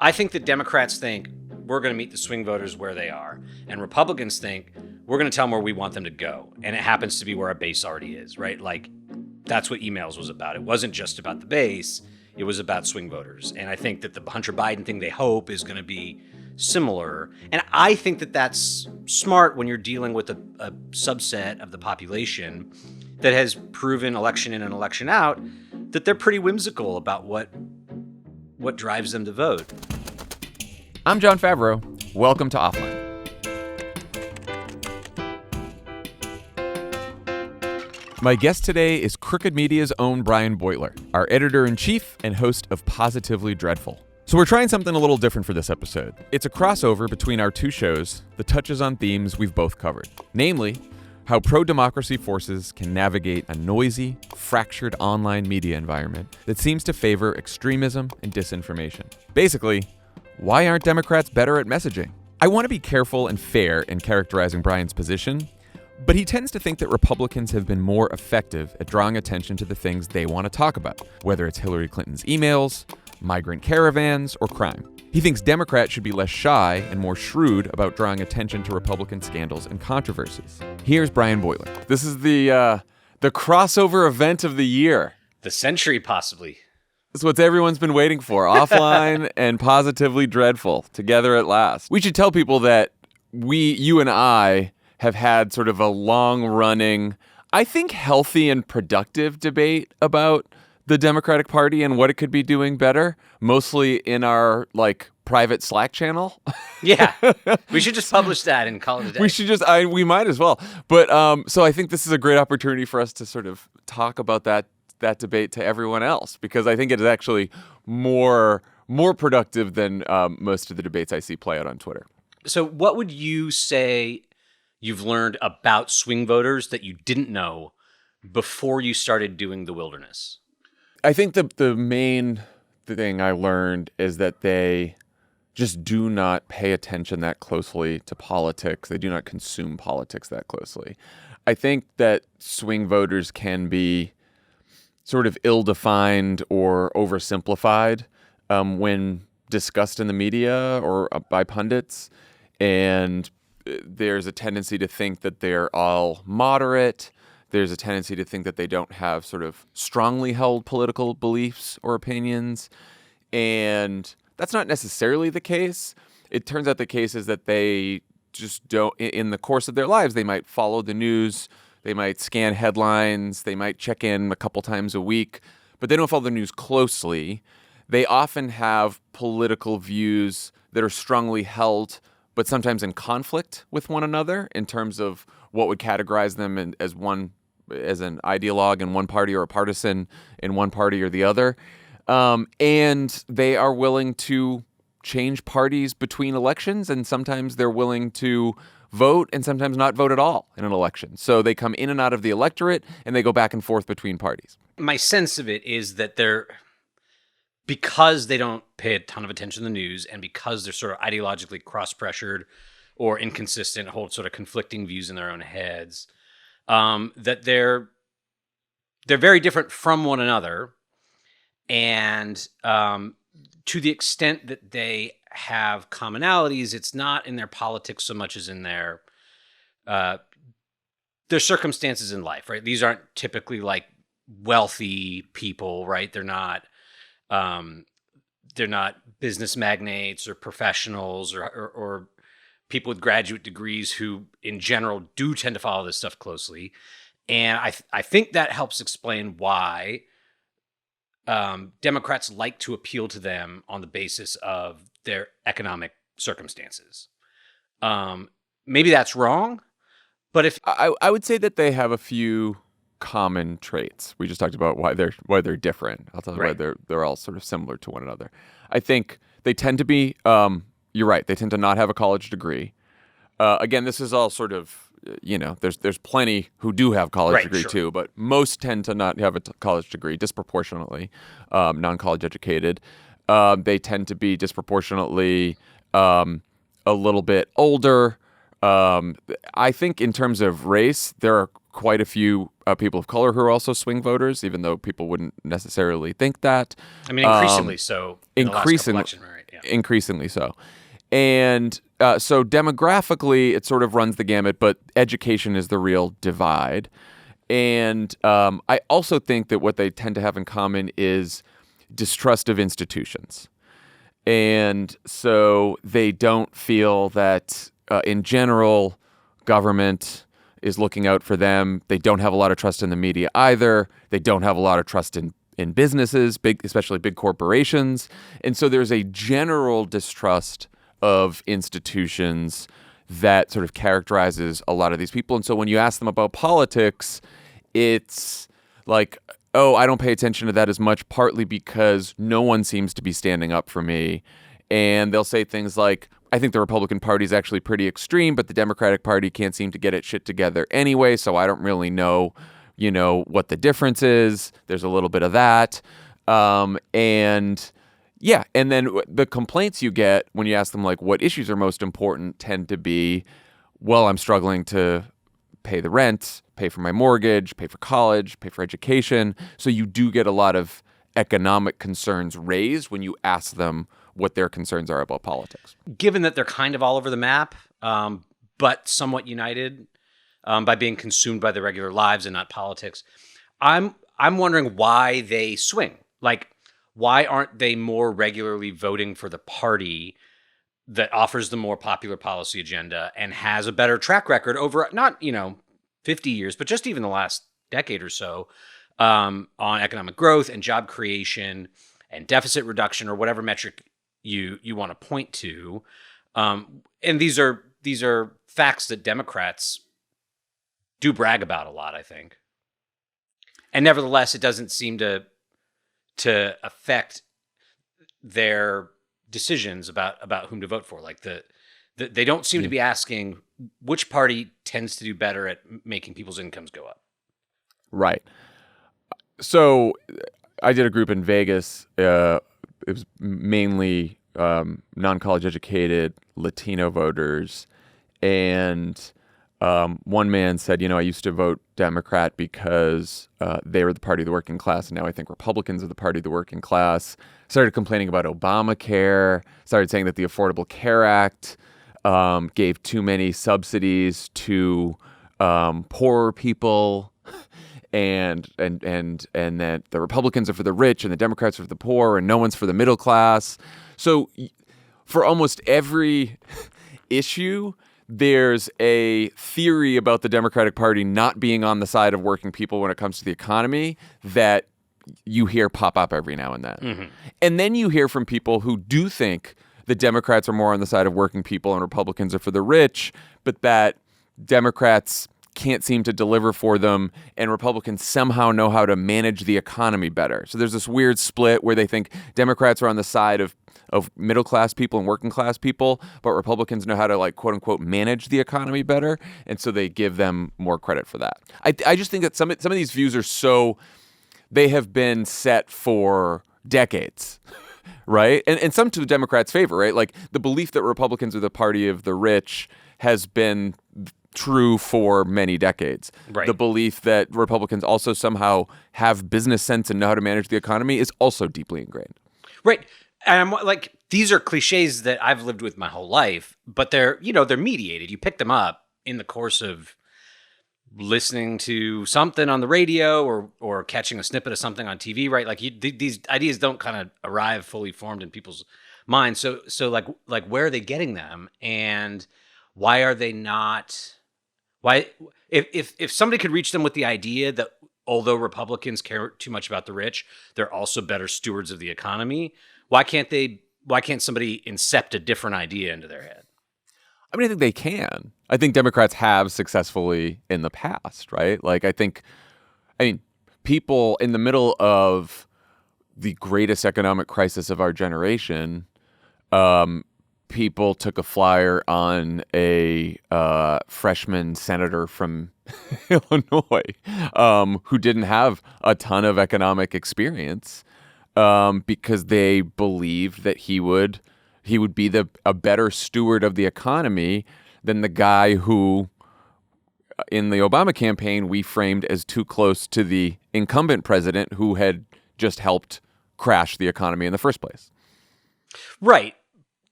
I think that Democrats think we're going to meet the swing voters where they are, and Republicans think we're going to tell them where we want them to go, and it happens to be where our base already is, right? Like, that's what emails was about. It wasn't just about the base, it was about swing voters. And I think that the Hunter Biden thing, they hope, is going to be similar. And I think that that's smart when you're dealing with a subset of the population that has proven election in and election out that they're pretty whimsical about what drives them to vote. I'm Jon Favreau. Welcome to Offline. My guest today is Crooked Media's own Brian Beutler, our editor-in-chief and host of Positively Dreadful. So we're trying something a little different for this episode. It's a crossover between our two shows that touches on themes we've both covered, namely how pro-democracy forces can navigate a noisy, fractured online media environment that seems to favor extremism and disinformation. Basically, why aren't Democrats better at messaging? I want to be careful and fair in characterizing Brian's position, but he tends to think that Republicans have been more effective at drawing attention to the things they want to talk about, whether it's Hillary Clinton's emails, migrant caravans, or crime. He thinks Democrats should be less shy and more shrewd about drawing attention to Republican scandals and controversies. Here's Brian Beutler. This is the crossover event of the year. The century, possibly. It's what everyone's been waiting for. Offline and Positively Dreadful together at last. We should tell people that you and I have had sort of a long-running, I think healthy and productive debate about the Democratic Party and what it could be doing better, mostly in our private Slack channel. Yeah, we should just publish that and call it a day. We might as well. But so I think this is a great opportunity for us to sort of talk about that debate to everyone else, because I think it is actually more productive than most of the debates I see play out on Twitter. So what would you say you've learned about swing voters that you didn't know before you started doing The Wilderness? I think the main thing I learned is that they just do not pay attention that closely to politics. They do not consume politics that closely. I think that swing voters can be sort of ill-defined or oversimplified when discussed in the media or by pundits. And there's a tendency to think that they're all moderate. There's a tendency to think that they don't have sort of strongly held political beliefs or opinions. And that's not necessarily the case. It turns out the case is that they just don't, in the course of their lives, they might follow the news, they might scan headlines, they might check in a couple times a week, but they don't follow the news closely. They often have political views that are strongly held, but sometimes in conflict with one another in terms of what would categorize them as an ideologue in one party or a partisan in one party or the other. And they are willing to change parties between elections, and sometimes they're willing to vote and sometimes not vote at all in an election. So they come in and out of the electorate, and they go back and forth between parties. My sense of it is that because they don't pay a ton of attention to the news, and because they're sort of ideologically cross-pressured or inconsistent, hold sort of conflicting views in their own heads, that they're very different from one another. And to the extent that they have commonalities, it's not in their politics so much as in their circumstances in life, right? These aren't typically like wealthy people, right? They're not business magnates or professionals or people with graduate degrees who in general do tend to follow this stuff closely. And I think that helps explain why Democrats like to appeal to them on the basis of their economic circumstances. Maybe that's wrong, but if I would say that they have a few common traits. We just talked about why they're different. I'll tell you right. why they're all sort of similar to one another. I think they tend to be. You're right. They tend to not have a college degree. Again, this is all sort of. There's plenty who do have college degree sure. too, but most tend to not have a college degree, disproportionately non-college educated. They tend to be disproportionately a little bit older. I think in terms of race, there are quite a few people of color who are also swing voters, even though people wouldn't necessarily think that. I mean, increasingly so. In the last couple election, right? increasingly so. And so demographically, it sort of runs the gamut, but education is the real divide. And I also think that what they tend to have in common is distrust of institutions. And so they don't feel that, in general, government is looking out for them. They don't have a lot of trust in the media either. They don't have a lot of trust in businesses, especially big corporations. And so there's a general distrust of institutions that sort of characterizes a lot of these people. And so when you ask them about politics, it's like, oh, I don't pay attention to that as much, partly because no one seems to be standing up for me. And they'll say things like, I think the Republican Party is actually pretty extreme, but the Democratic Party can't seem to get its shit together anyway, so I don't really know, what the difference is. There's a little bit of that. And then the complaints you get when you ask them, like, what issues are most important tend to be, well, I'm struggling to pay the rent, pay for my mortgage, pay for college, pay for education. So you do get a lot of economic concerns raised when you ask them what their concerns are about politics. Given that they're kind of all over the map, but somewhat united by being consumed by their regular lives and not politics, I'm wondering why they swing. Like, why aren't they more regularly voting for the party that offers the more popular policy agenda and has a better track record over not 50 years, but just even the last decade or so on economic growth and job creation and deficit reduction or whatever metric you want to point to. And these are facts that Democrats do brag about a lot, I think. And nevertheless, it doesn't seem to affect their decisions about whom to vote for. Like they don't seem to be asking which party tends to do better at making people's incomes go up. Right. So I did a group in Vegas. It was mainly non-college educated Latino voters. And one man said, I used to vote Democrat because they were the party of the working class. And now I think Republicans are the party of the working class. Started complaining about Obamacare, started saying that the Affordable Care Act gave too many subsidies to poorer people. And that the Republicans are for the rich and the Democrats are for the poor and no one's for the middle class. So for almost every issue, there's a theory about the Democratic Party not being on the side of working people when it comes to the economy that you hear pop up every now and then. Mm-hmm. And then you hear from people who do think the Democrats are more on the side of working people and Republicans are for the rich, but that Democrats can't seem to deliver for them, and Republicans somehow know how to manage the economy better. So there's this weird split where they think Democrats are on the side of middle-class people and working-class people, but Republicans know how to, like, quote-unquote, manage the economy better, and so they give them more credit for that. I just think that some of these views are so... They have been set for decades, right? And some to the Democrats' favor, right? Like, the belief that Republicans are the party of the rich has been true for many decades. Right. The belief that Republicans also somehow have business sense and know how to manage the economy is also deeply ingrained. Right. And I'm like, these are cliches that I've lived with my whole life, but they're mediated. You pick them up in the course of listening to something on the radio or catching a snippet of something on TV, right? Like these ideas don't kind of arrive fully formed in people's minds. So like where are they getting them? And why are they not... Why, if somebody could reach them with the idea that although Republicans care too much about the rich, they're also better stewards of the economy, why can't somebody incept a different idea into their head? I mean, I think they can. I think Democrats have successfully in the past, right? Like, people in the middle of the greatest economic crisis of our generation, people took a flyer on a freshman senator from Illinois who didn't have a ton of economic experience because they believed that he would be a better steward of the economy than the guy who, in the Obama campaign, we framed as too close to the incumbent president who had just helped crash the economy in the first place. Right.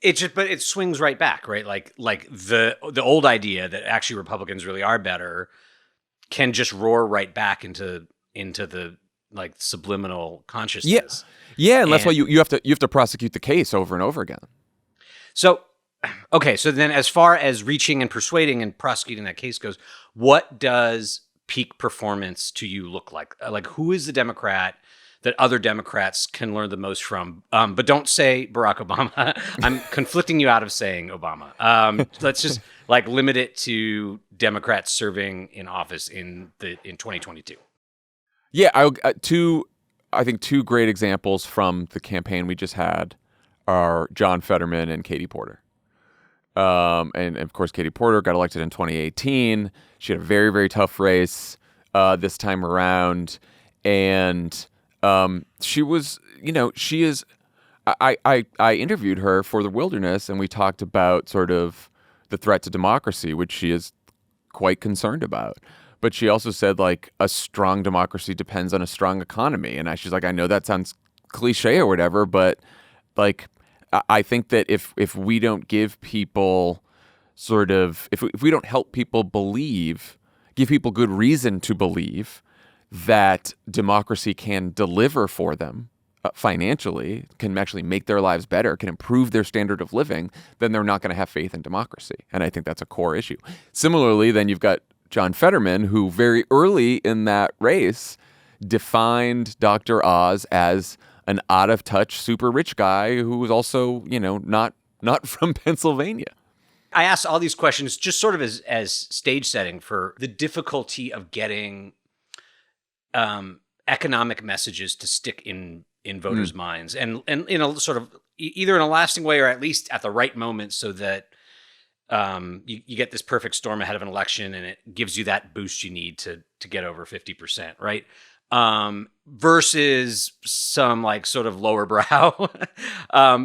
but it swings right back, right? Like the old idea that actually Republicans really are better can just roar right back into the like subliminal Yeah, consciousness. yeah, and that's why And you have to prosecute the case over and over again. so, okay, so then as far as reaching and persuading and prosecuting that case goes, what does peak performance to you look like? Like, who is the Democrat that other Democrats can learn the most from? But don't say Barack Obama. I'm conflicting you out of saying Obama. Let's just like limit it to Democrats serving in office in 2022. Yeah, I think two great examples from the campaign we just had are John Fetterman and Katie Porter. And of course, Katie Porter got elected in 2018. She had a very, very tough race this time around, and she was, she is. I interviewed her for The Wilderness, and we talked about sort of the threat to democracy, which she is quite concerned about. But she also said, like, a strong democracy depends on a strong economy. And she's like, I know that sounds cliche or whatever, but like, I think that if we don't give people sort of, if we don't help people give people good reason to believe that democracy can deliver for them financially, can actually make their lives better, can improve their standard of living, then they're not going to have faith in democracy. And I think that's a core issue. Similarly, then you've got John Fetterman, who very early in that race defined Dr. Oz as an out-of-touch, super rich guy who was also, not from Pennsylvania. I asked all these questions just sort of as stage setting for the difficulty of getting economic messages to stick in voters' minds, and in a sort of either in a lasting way or at least at the right moment, so that you get this perfect storm ahead of an election, and it gives you that boost you need to get over 50%, right? Versus some like sort of lower brow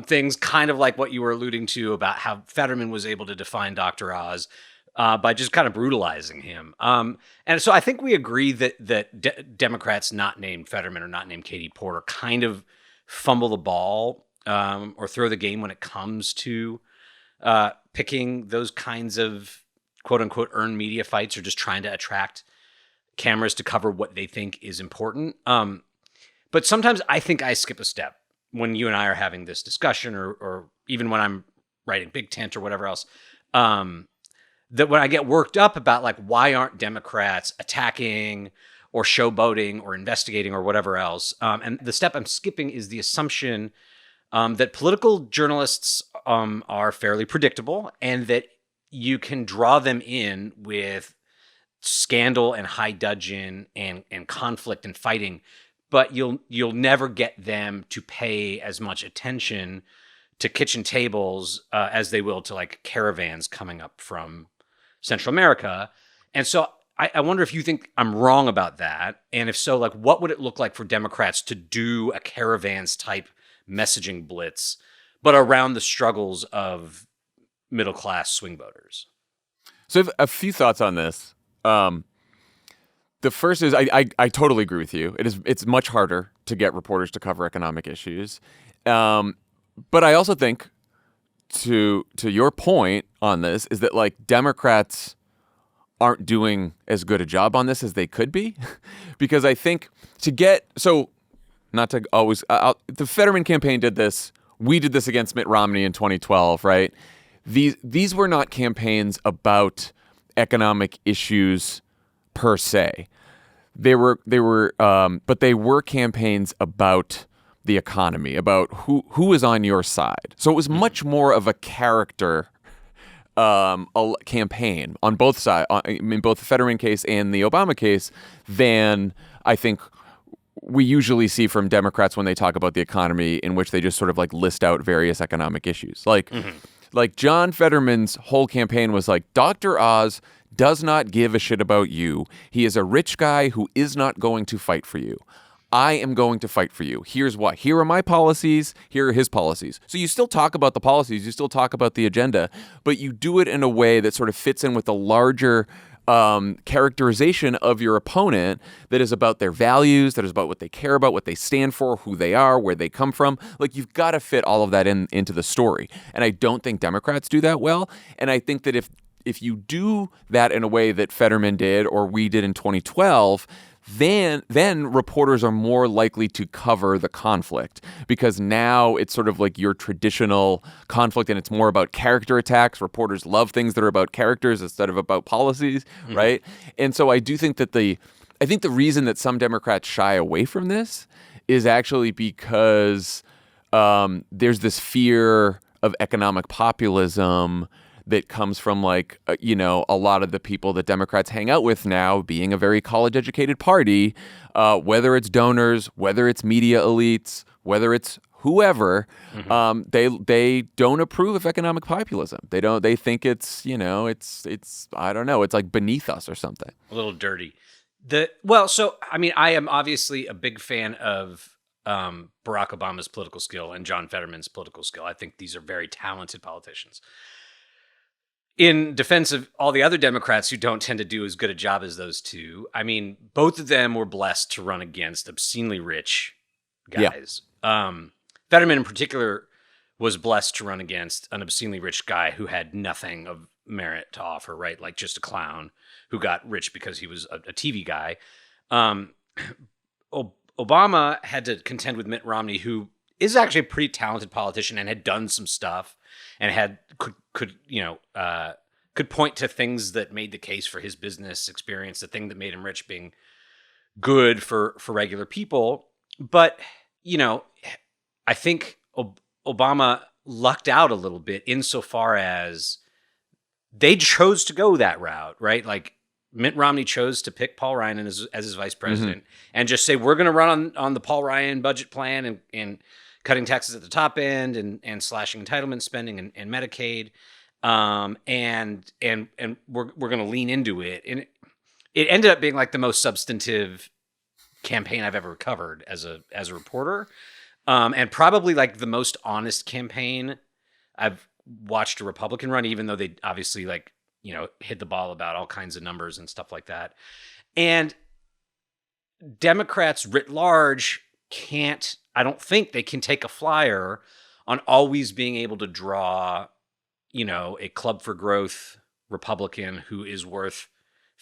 things, kind of like what you were alluding to about how Fetterman was able to define Dr. Oz by just kind of brutalizing him. And so I think we agree that Democrats not named Fetterman or not named Katie Porter kind of fumble the ball or throw the game when it comes to picking those kinds of quote unquote earned media fights, or just trying to attract cameras to cover what they think is important. But sometimes I think I skip a step when you and I are having this discussion, or even when I'm writing Big Tent or whatever else, that when I get worked up about like, why aren't Democrats attacking or showboating or investigating or whatever else? And the step I'm skipping is the assumption that political journalists are fairly predictable, and that you can draw them in with scandal and high dudgeon and conflict and fighting, but you'll never get them to pay as much attention to kitchen tables as they will to like caravans coming up from Central America. And so I wonder if you think I'm wrong about that, and if so, like, what would it look like for Democrats to do a caravans type messaging blitz, but around the struggles of middle class swing voters? So I have a few thoughts on this. The first is I totally agree with you. It's much harder to get reporters to cover economic issues. But I also think, to your point on this, is that like Democrats aren't doing as good a job on this as they could be. Because I think not to always, the Fetterman campaign did this. We did this against Mitt Romney in 2012, right? These were not campaigns about economic issues per se. They were, but they were campaigns about the economy, about who is on your side. So it was much more of a character campaign on both sides, in both the Fetterman case and the Obama case, than I think we usually see from Democrats when they talk about the economy, in which they just sort of like list out various economic issues. Like John Fetterman's whole campaign was like, Dr. Oz does not give a shit about you. He is a rich guy who is not going to fight for you. I am going to fight for you. Here's why. Here are my policies. Here are his policies. So you still talk about the policies. You still talk about the agenda, but you do it in a way that sort of fits in with the larger characterization of your opponent that is about their values, that is about what they care about, what they stand for, who they are, where they come from. Like, you've got to fit all of that into the story. And I don't think Democrats do that well. And I think that if you do that in a way that Fetterman did or we did in 2012, then reporters are more likely to cover the conflict, because now it's sort of like your traditional conflict and it's more about character attacks. Reporters love things that are about characters instead of about policies, right? And so I do think that the reason that some Democrats shy away from this is actually because there's this fear of economic populism that comes from, like, a lot of the people that Democrats hang out with now being a very college-educated party, whether it's donors, whether it's media elites, whether it's whoever, they don't approve of economic populism. They think it's I don't know, it's like beneath us or something. A little dirty. I am obviously a big fan of Barack Obama's political skill and John Fetterman's political skill. I think these are very talented politicians. In defense of all the other Democrats who don't tend to do as good a job as those two, I mean, both of them were blessed to run against obscenely rich guys. Yeah. Fetterman in particular was blessed to run against an obscenely rich guy who had nothing of merit to offer, right? Like just a clown who got rich because he was a TV guy. Obama had to contend with Mitt Romney, who is actually a pretty talented politician and had done some stuff and could point to things that made the case for his business experience, the thing that made him rich being good for regular people. But, I think Obama lucked out a little bit insofar as they chose to go that route, right? Like Mitt Romney chose to pick Paul Ryan as his vice president and just say, we're going to run on the Paul Ryan budget plan and cutting taxes at the top end and slashing entitlement spending and Medicaid. And we're going to lean into it. And it ended up being like the most substantive campaign I've ever covered as a reporter. And probably like the most honest campaign I've watched a Republican run, even though they obviously hit the ball about all kinds of numbers and stuff like that. And Democrats writ large I don't think they can take a flyer on always being able to draw, a Club for Growth Republican who is worth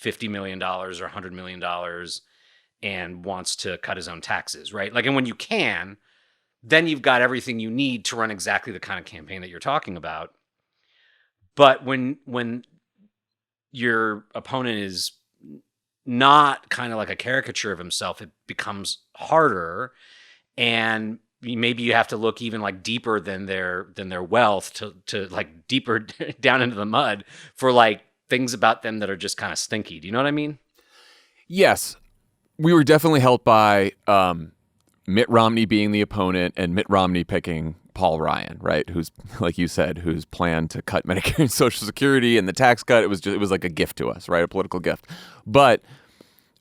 $50 million or $100 million and wants to cut his own taxes, right? Like, and when you can, then you've got everything you need to run exactly the kind of campaign that you're talking about. But when your opponent is not kind of like a caricature of himself, it becomes harder. And maybe you have to look even like deeper than their wealth to like deeper down into the mud for like things about them that are just kind of stinky. Do you know what I mean? Yes. We were definitely helped by Mitt Romney being the opponent and Mitt Romney picking Paul Ryan, right? Who's, like you said, whose plan to cut Medicare and Social Security and the tax cut, it was like a gift to us, right? A political gift. But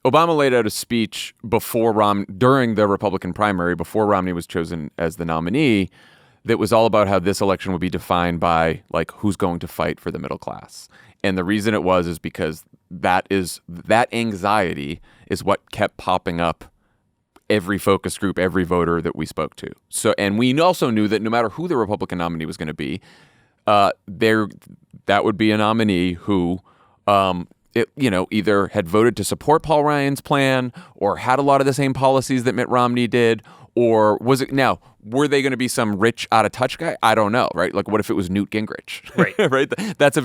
Obama laid out a speech during the Republican primary, before Romney was chosen as the nominee, that was all about how this election would be defined by like who's going to fight for the middle class. And the reason it is because that anxiety is what kept popping up every focus group, every voter that we spoke to. So, and we also knew that no matter who the Republican nominee was going to be, that would be a nominee who, either had voted to support Paul Ryan's plan or had a lot of the same policies that Mitt Romney did, or were they going to be some rich out of touch guy? I don't know, right? Like, what if it was Newt Gingrich? Right. Right. That's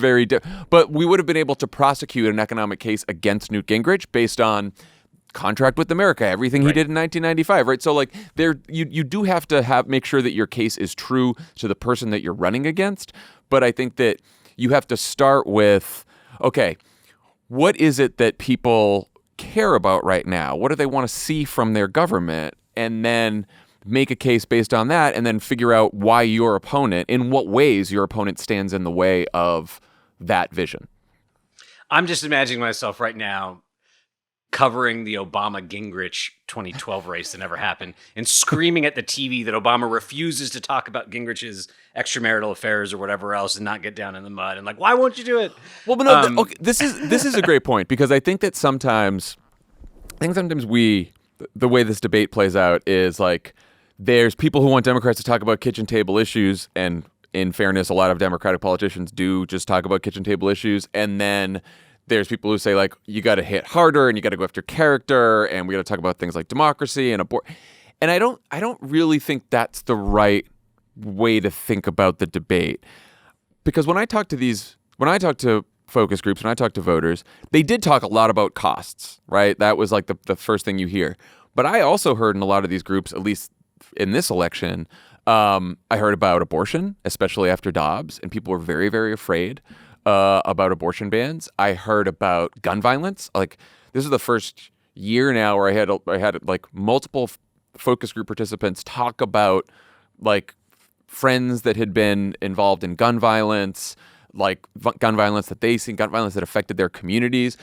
but we would have been able to prosecute an economic case against Newt Gingrich based on Contract with America, everything he did in 1995, right? So like you do have to make sure that your case is true to the person that you're running against. But I think that you have to start with, okay, what is it that people care about right now? What do they want to see from their government? And then make a case based on that, and then figure out why your opponent, in what ways your opponent stands in the way of that vision. I'm just imagining myself right now covering the Obama Gingrich 2012 race that never happened and screaming at the TV that Obama refuses to talk about Gingrich's extramarital affairs or whatever else and not get down in the mud and like, why won't you do it? Well, but no, okay, this is a great point, because I think sometimes the way this debate plays out is like there's people who want Democrats to talk about kitchen table issues, and in fairness, a lot of Democratic politicians do just talk about kitchen table issues, and then there's people who say, like, you got to hit harder and you got to go after character, and we got to talk about things like democracy and abort. And I don't really think that's the right way to think about the debate, because when I talk to focus groups, when I talk to voters, they did talk a lot about costs, right? That was like the first thing you hear. But I also heard in a lot of these groups, at least in this election, I heard about abortion, especially after Dobbs, and people were very, very afraid about abortion bans. I heard about gun violence. Like, this is the first year now where I had like multiple focus group participants talk about like friends that had been involved in gun violence, like gun violence that they seen, gun violence that affected their communities.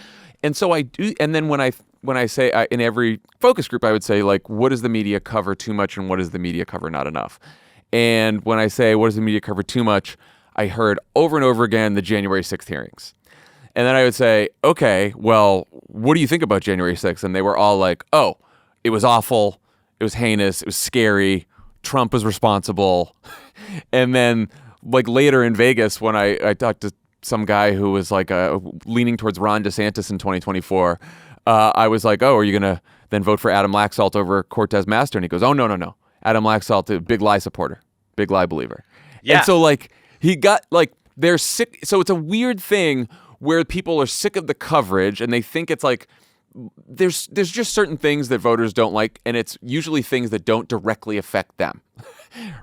And so I do. And then when I say in every focus group, I would say, like, what does the media cover too much and what does the media cover not enough? And when I say, what does the media cover too much, I heard over and over again the January 6th hearings. And then I would say, okay, well, what do you think about January 6th? And they were all like, oh, it was awful. It was heinous. It was scary. Trump was responsible. And then like later in Vegas, when I talked to some guy who was like leaning towards Ron DeSantis in 2024, I was like, oh, are you going to then vote for Adam Laxalt over Cortez Master? And he goes, oh, no. Adam Laxalt, a big lie supporter, big lie believer. Yeah. And so like he got like, they're sick. So it's a weird thing where people are sick of the coverage and they think it's like, there's just certain things that voters don't like, and it's usually things that don't directly affect them,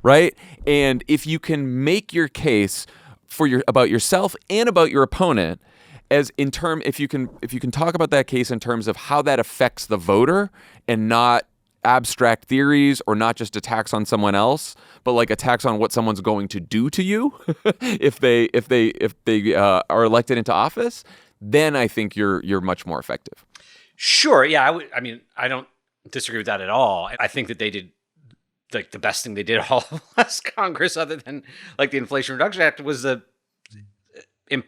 right? And if you can make your case about yourself and about your opponent, if you can talk about that case in terms of how that affects the voter and not abstract theories or not just attacks on someone else, but like attacks on what someone's going to do to you if they are elected into office, then I think you're much more effective. Sure. Yeah. I don't disagree with that at all. I think that they did like the best thing they did all of last Congress, other than like the Inflation Reduction Act, was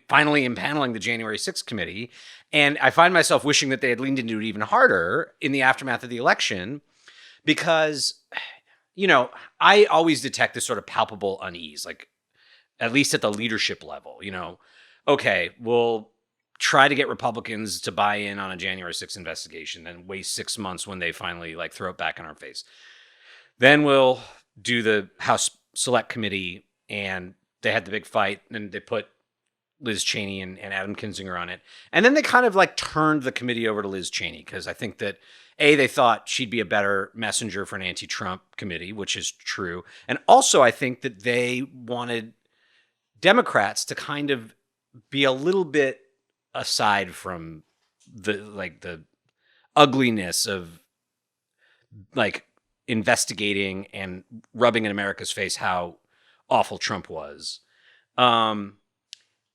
finally impaneling the January 6th committee. And I find myself wishing that they had leaned into it even harder in the aftermath of the election, because, I always detect this sort of palpable unease, like at least at the leadership level, okay, we'll try to get Republicans to buy in on a January 6th investigation, then waste 6 months when they finally like throw it back in our face. Then we'll do the House Select Committee, and they had the big fight, and they put Liz Cheney and Adam Kinzinger on it. And then they kind of like turned the committee over to Liz Cheney, because I think that they thought she'd be a better messenger for an anti-Trump committee, which is true. And also I think that they wanted Democrats to kind of be a little bit aside from the ugliness of like investigating and rubbing in America's face how awful Trump was. And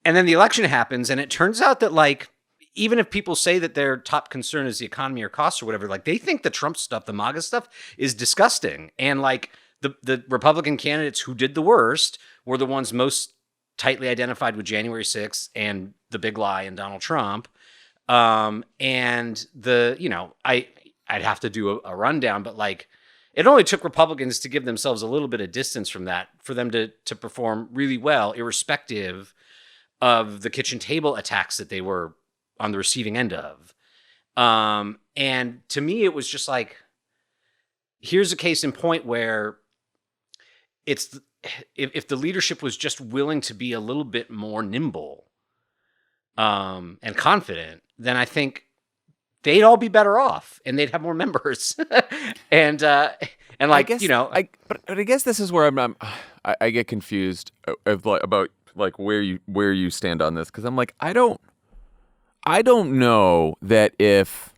then the election happens, and it turns out that like, even if people say that their top concern is the economy or costs or whatever, like they think the Trump stuff, the MAGA stuff, is disgusting. And like the Republican candidates who did the worst were the ones most tightly identified with January 6th and the big lie and Donald Trump. And I'd have to do a rundown, but like it only took Republicans to give themselves a little bit of distance from that for them to perform really well, irrespective of the kitchen table attacks that they were on the receiving end of. And to me, it was just like, here's a case in point where if the leadership was just willing to be a little bit more nimble and confident, then I think they'd all be better off and they'd have more members. and like, but I guess this is where I get confused about like where you stand on this. 'Cause I'm like, I don't know that if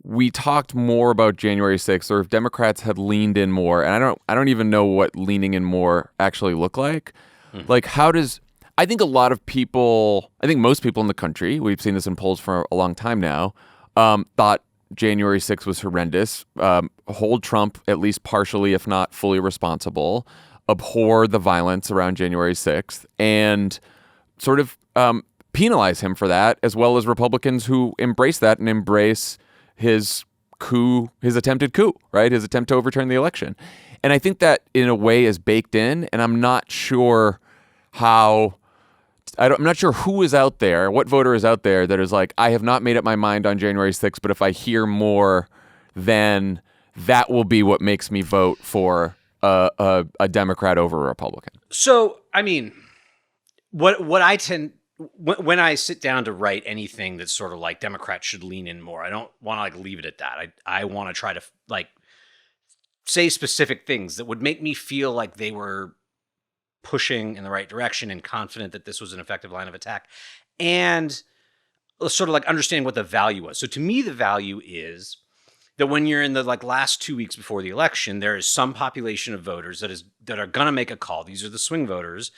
we talked more about January 6th, or if Democrats had leaned in more, and I don't even know what leaning in more actually look like. Like, I think most people in the country, we've seen this in polls for a long time now, thought January 6th was horrendous, hold Trump at least partially, if not fully responsible, abhor the violence around January 6th, and sort of penalize him for that, as well as Republicans who embrace that and embrace his attempted coup, right? His attempt to overturn the election. And I think that in a way is baked in, and I'm not sure I'm not sure who is out there, what voter is out there that is like, I have not made up my mind on January 6th, but if I hear more, then that will be what makes me vote for a Democrat over a Republican. So, I mean, what I tend, when I sit down to write anything that's sort of like Democrats should lean in more, I don't want to like leave it at that. I want to try to like say specific things that would make me feel like they were pushing in the right direction and confident that this was an effective line of attack, and sort of like understanding what the value was. So to me, the value is that when you're in the like last 2 weeks before the election, there is some population of voters that are going to make a call. These are the swing voters,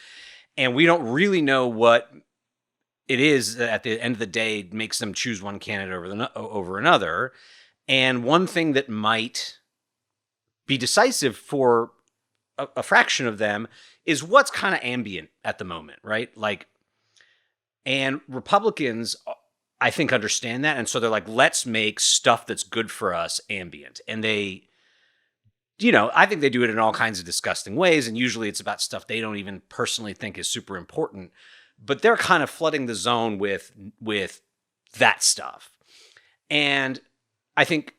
and we don't really know what it is that at the end of the day makes them choose one candidate over another. And one thing that might be decisive for a fraction of them is what's kind of ambient at the moment, right? Like, and Republicans, I think, understand that. And so they're like, let's make stuff that's good for us ambient. And they, I think they do it in all kinds of disgusting ways. And usually it's about stuff they don't even personally think is super important. But they're kind of flooding the zone with that stuff. And I think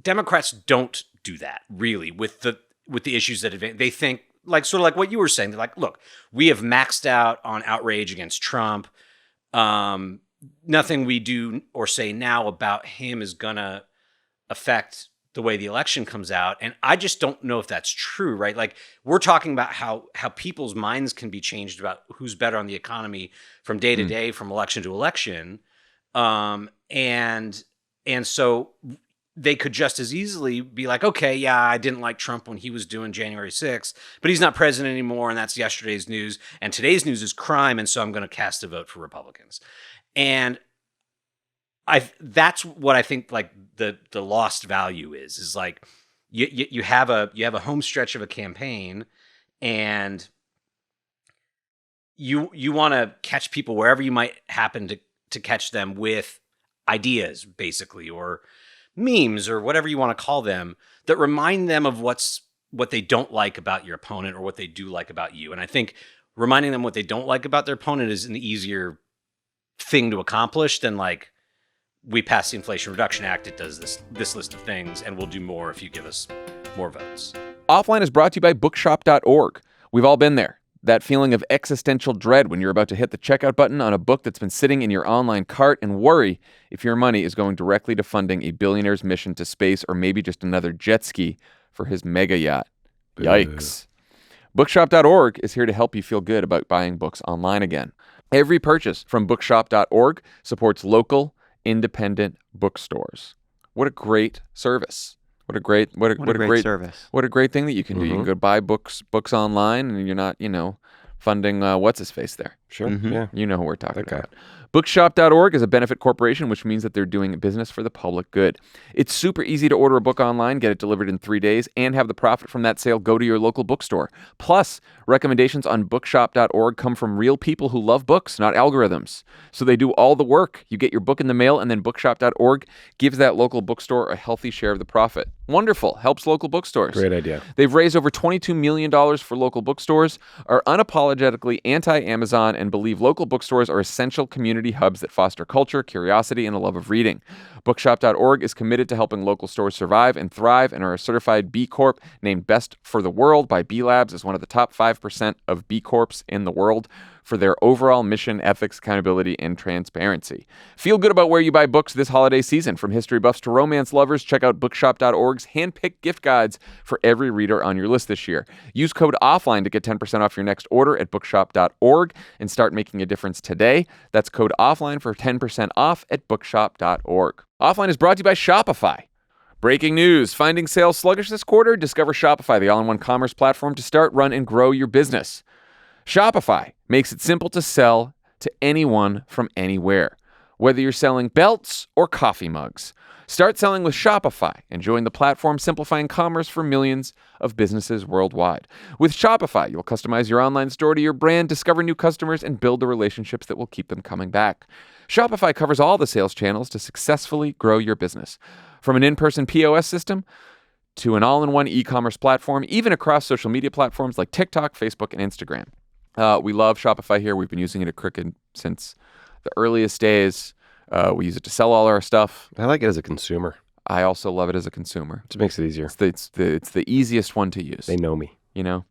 Democrats don't do that really with the issues that advance. They think like sort of like what you were saying. They're like, look, we have maxed out on outrage against Trump. Nothing we do or say now about him is gonna affect the way the election comes out. And I just don't know if that's true, right? Like we're talking about how people's minds can be changed about who's better on the economy from day to day, from election to election. And so they could just as easily be like, okay, yeah, I didn't like Trump when he was doing January 6th, but he's not president anymore. And that's yesterday's news. And today's news is crime. And so I'm going to cast a vote for Republicans. And that's what I think like the lost value is like you have a home stretch of a campaign, and you want to catch people wherever you might happen to catch them with ideas, basically, or memes or whatever you want to call them, that remind them of what they don't like about your opponent or what they do like about you. And I think reminding them what they don't like about their opponent is an easier thing to accomplish than like, we passed the Inflation Reduction Act. It does this list of things, and we'll do more if you give us more votes. Offline is brought to you by bookshop.org. We've all been there. That feeling of existential dread when you're about to hit the checkout button on a book that's been sitting in your online cart, and worry if your money is going directly to funding a billionaire's mission to space, or maybe just another jet ski for his mega yacht. Yikes. Bookshop.org is here to help you feel good about buying books online again. Every purchase from bookshop.org supports local, independent bookstores. What a great service. What a great service. What a great thing that you can do. You can go buy books online, and you're not, funding what's his face there. Sure. Yeah. You know who we're talking about. Bookshop.org is a benefit corporation, which means that they're doing business for the public good. It's super easy to order a book online, get it delivered in 3 days, and have the profit from that sale go to your local bookstore. Plus, recommendations on bookshop.org come from real people who love books, not algorithms. So they do all the work. You get your book in the mail, and then bookshop.org gives that local bookstore a healthy share of the profit. Wonderful. Helps local bookstores. Great idea. They've raised over $22 million for local bookstores, are unapologetically anti-Amazon, and believe local bookstores are essential community hubs that foster culture, curiosity, and a love of reading. Bookshop.org is committed to helping local stores survive and thrive, and are a certified B Corp, named Best for the World by B Labs as one of the top 5% of B Corps in the world for their overall mission, ethics, accountability, and transparency. Feel good about where you buy books this holiday season. From history buffs to romance lovers, check out bookshop.org's hand-picked gift guides for every reader on your list this year. Use code OFFLINE to get 10% off your next order at bookshop.org and start making a difference today. That's code OFFLINE for 10% off at bookshop.org. Offline is brought to you by Shopify. Breaking news. Finding sales sluggish this quarter? Discover Shopify, the all-in-one commerce platform to start, run, and grow your business. Shopify makes it simple to sell to anyone from anywhere. Whether you're selling belts or coffee mugs, start selling with Shopify and join the platform simplifying commerce for millions of businesses worldwide. With Shopify, you'll customize your online store to your brand, discover new customers, and build the relationships that will keep them coming back. Shopify covers all the sales channels to successfully grow your business. From an in-person POS system to an all-in-one e-commerce platform, even across social media platforms like TikTok, Facebook, and Instagram. We love Shopify here. We've been using it at Cricket since the earliest days. We use it to sell all our stuff. I like it as a consumer. I also love it as a consumer. It makes it easier. It's the easiest one to use. They know me. You know?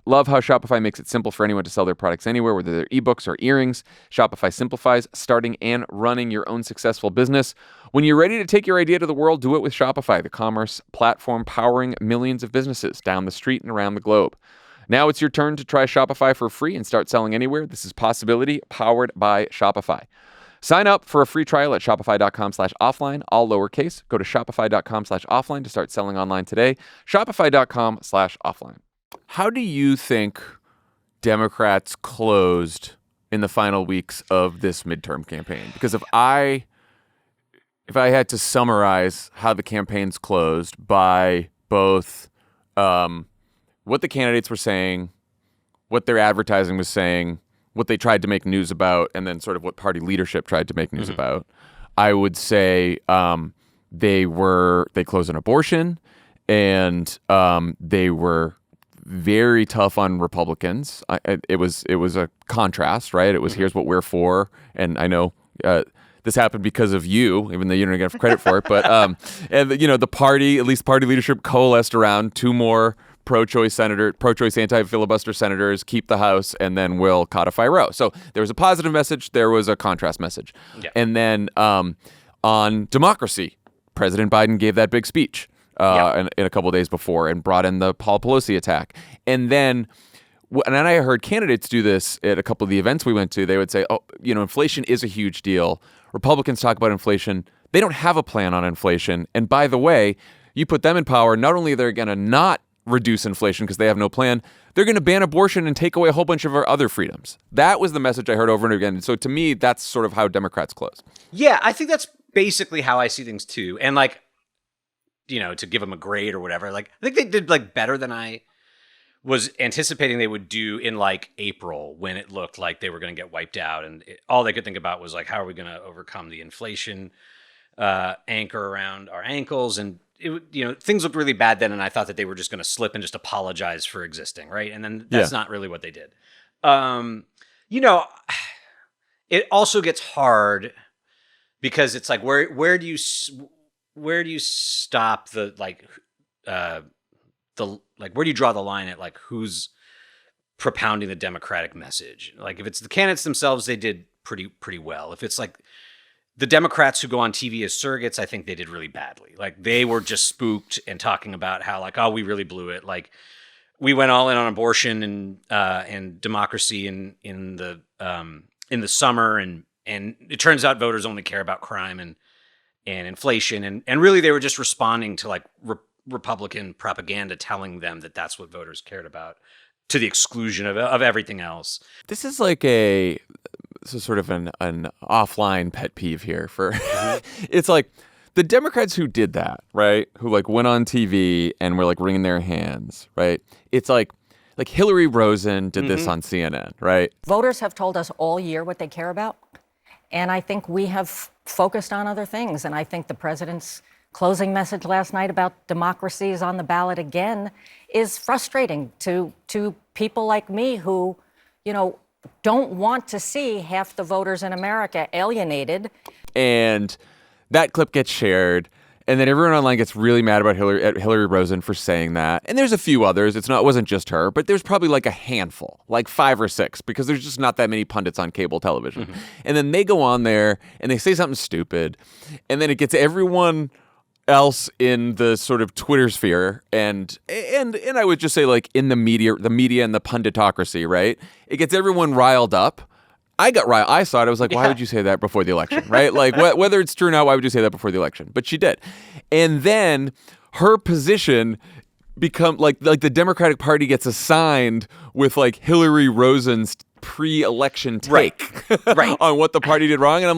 Love how Shopify makes it simple for anyone to sell their products anywhere, whether they're ebooks or earrings. Shopify simplifies starting and running your own successful business. When you're ready to take your idea to the world, do it with Shopify, the commerce platform powering millions of businesses down the street and around the globe. Now it's your turn to try Shopify for free and start selling anywhere. This is Possibility, powered by Shopify. Sign up for a free trial at shopify.com/offline, all lowercase. Go to shopify.com/offline to start selling online today. Shopify.com/offline. How do you think Democrats closed in the final weeks of this midterm campaign? Because if I had to summarize how the campaigns closed by both what the candidates were saying, what their advertising was saying, what they tried to make news about, and then sort of what party leadership tried to make news about, I would say they closed on abortion, and they were very tough on Republicans. It was a contrast, right? It was here's what we're for, and I know this happened because of you, even though you don't get credit for it. But and the party, at least party leadership, coalesced around two more pro-choice anti-filibuster senators, keep the House, and then we'll codify Roe. So there was a positive message, there was a contrast message. Yeah. And then on democracy, President Biden gave that big speech in a couple of days before and brought in the Paul Pelosi attack. And then I heard candidates do this at a couple of the events we went to. They would say, inflation is a huge deal. Republicans talk about inflation. They don't have a plan on inflation. And by the way, you put them in power, not only they're going to not reduce inflation because they have no plan, they're going to ban abortion and take away a whole bunch of our other freedoms. That was the message I heard over and again. So to me, that's sort of how Democrats close. Yeah, I think that's basically how I see things too. And to give them a grade or whatever, I think they did better than I was anticipating they would do in April, when it looked like they were going to get wiped out. And all they could think about was how are we going to overcome the inflation anchor around our ankles? And things looked really bad then, and I thought that they were just going to slip and just apologize for existing, right? And then that's not really what they did. It also gets hard because it's where do you stop where do you draw the line at who's propounding the Democratic message? If it's the candidates themselves, they did pretty well. If it's the Democrats who go on TV as surrogates, I think they did really badly. They were just spooked and talking about how we really blew it. We went all in on abortion and democracy in the summer, and it turns out voters only care about crime and inflation, and really they were just responding to Republican propaganda telling them that that's what voters cared about, to the exclusion of everything else. This is sort of an offline pet peeve here for it's the Democrats who did that, right? Who went on TV and were wringing their hands, right? It's like Hillary Rosen did this on CNN, right? Voters have told us all year what they care about, and I think we have focused on other things. And I think the president's closing message last night about democracy is on the ballot again is frustrating to people like me who, don't want to see half the voters in America alienated. And that clip gets shared, and then everyone online gets really mad about Hillary Rosen for saying that. And there's a few others. It wasn't just her, but there's probably a handful, 5 or 6, because there's just not that many pundits on cable television. And then they go on there and they say something stupid, and then it gets everyone else in the sort of Twitter sphere and I would just say in the media and the punditocracy, right? It gets everyone riled up. I got riled. I saw it. I was why would you say that before the election, right? Whether it's true or not, why would you say that before the election? But she did. And then her position become the Democratic Party gets assigned with Hillary Rosen's pre-election take right. on what the party did wrong. And I'm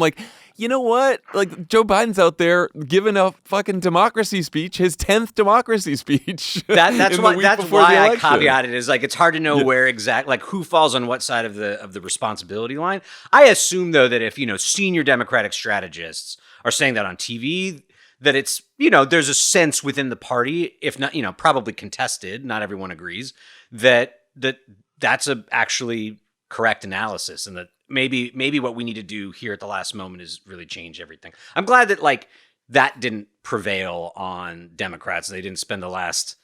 you know what? Like, Joe Biden's out there giving a fucking democracy speech, his 10th democracy speech. That's why I election. caveated is like it's hard to know where exactly, like who falls on what side of the responsibility line. I assume though that if senior Democratic strategists are saying that on TV, that it's there's a sense within the party, if not probably contested, not everyone agrees, that's a actually correct analysis, and that maybe what we need to do here at the last moment is really change everything. I'm glad that that didn't prevail on Democrats. They didn't spend the last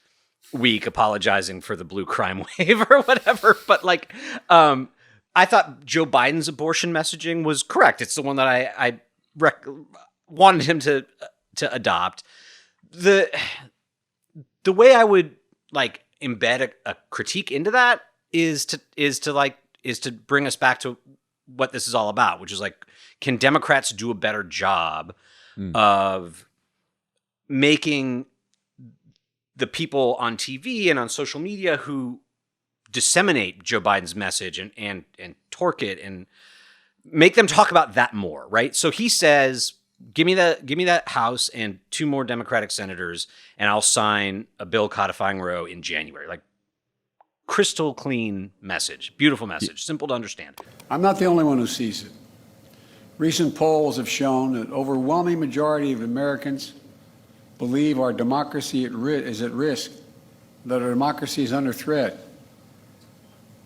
week apologizing for the blue crime wave or whatever. But I thought Joe Biden's abortion messaging was correct. It's the one that I wanted him to adopt. The way I would embed a critique into that is to bring us back to what this is all about, which is can Democrats do a better job of making the people on TV and on social media who disseminate Joe Biden's message and torque it and make them talk about that more, right? So he says, give me that House and 2 more Democratic senators, and I'll sign a bill codifying Roe in January. Crystal clean message, beautiful message, simple to understand. I'm not the only one who sees it. Recent polls have shown that overwhelming majority of Americans believe our democracy is at risk, that our democracy is under threat.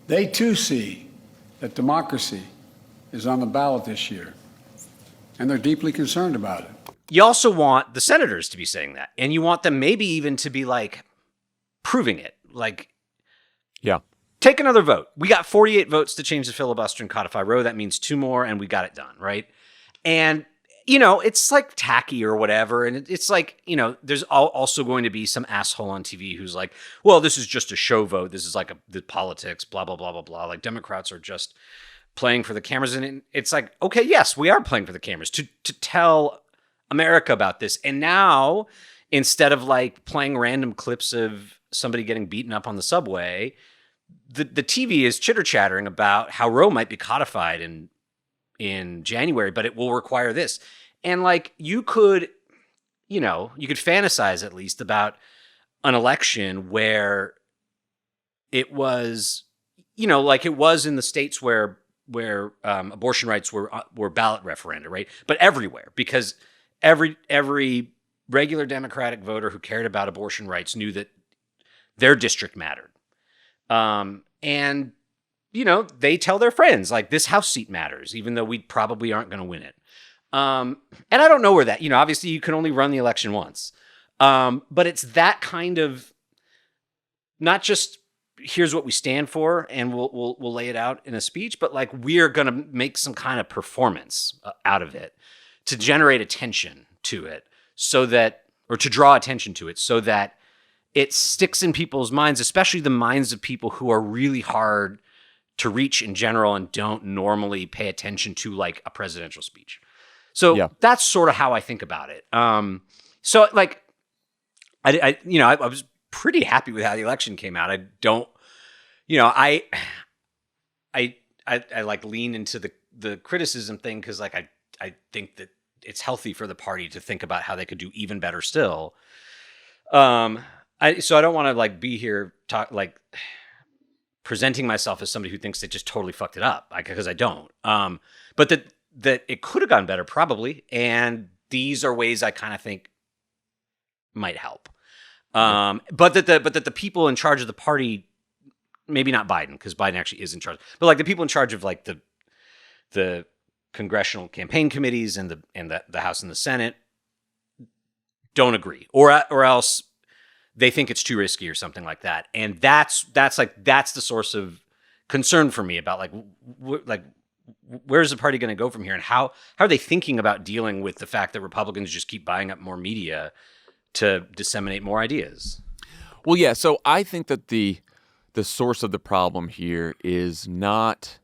They too see that democracy is on the ballot this year, and they're deeply concerned about it. You also want the senators to be saying that, and you want them maybe even to be proving it. Yeah. Take another vote. We got 48 votes to change the filibuster and codify Roe. That means 2 more, and we got it done, right? And, it's tacky or whatever. And it's there's also going to be some asshole on TV who's well, this is just a show vote. This is the politics, blah, blah, blah, blah, blah. Democrats are just playing for the cameras. And it's okay, yes, we are playing for the cameras to tell America about this. And now, instead of playing random clips of somebody getting beaten up on the subway, the TV is chitter-chattering about how Roe might be codified in January, but it will require this. And you could fantasize at least about an election where it was, it was in the states where abortion rights were ballot referenda, right? But everywhere, because every regular Democratic voter who cared about abortion rights knew that their district mattered. And they tell their friends, this House seat matters, even though we probably aren't going to win it. And I don't know where that, obviously you can only run the election once. But it's that kind of, not just here's what we stand for and we'll lay it out in a speech, but we're going to make some kind of performance out of it to generate attention to it or to draw attention to it so that it sticks in people's minds, especially the minds of people who are really hard to reach in general and don't normally pay attention to a presidential speech. So that's sort of how I think about it. I was pretty happy with how the election came out. I don't, I lean into the criticism thing because I think that it's healthy for the party to think about how they could do even better still. So I don't want to be here presenting myself as somebody who thinks they just totally fucked it up, because I don't. But that it could have gone better probably, and these are ways I kind of think might help. But that the people in charge of the party, maybe not Biden, because Biden actually is in charge, but the people in charge of the congressional campaign committees and the House and the Senate don't agree, or else they think it's too risky or something like that. And that's the source of concern for me about where's the party going to go from here, and how are they thinking about dealing with the fact that Republicans just keep buying up more media to disseminate more ideas? Well, yeah. So I think that the source of the problem here is not,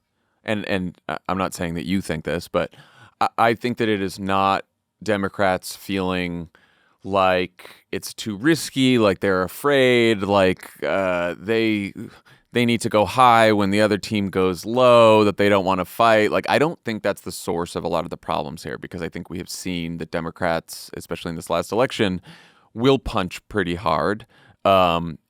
and I'm not saying that you think this, but I think that it is not Democrats feeling like it's too risky, like they're afraid, like they they need to go high when the other team goes low, that they don't want to fight. Like, I don't think that's the source of a lot of the problems here, because I think we have seen that Democrats, especially in this last election, will punch pretty hard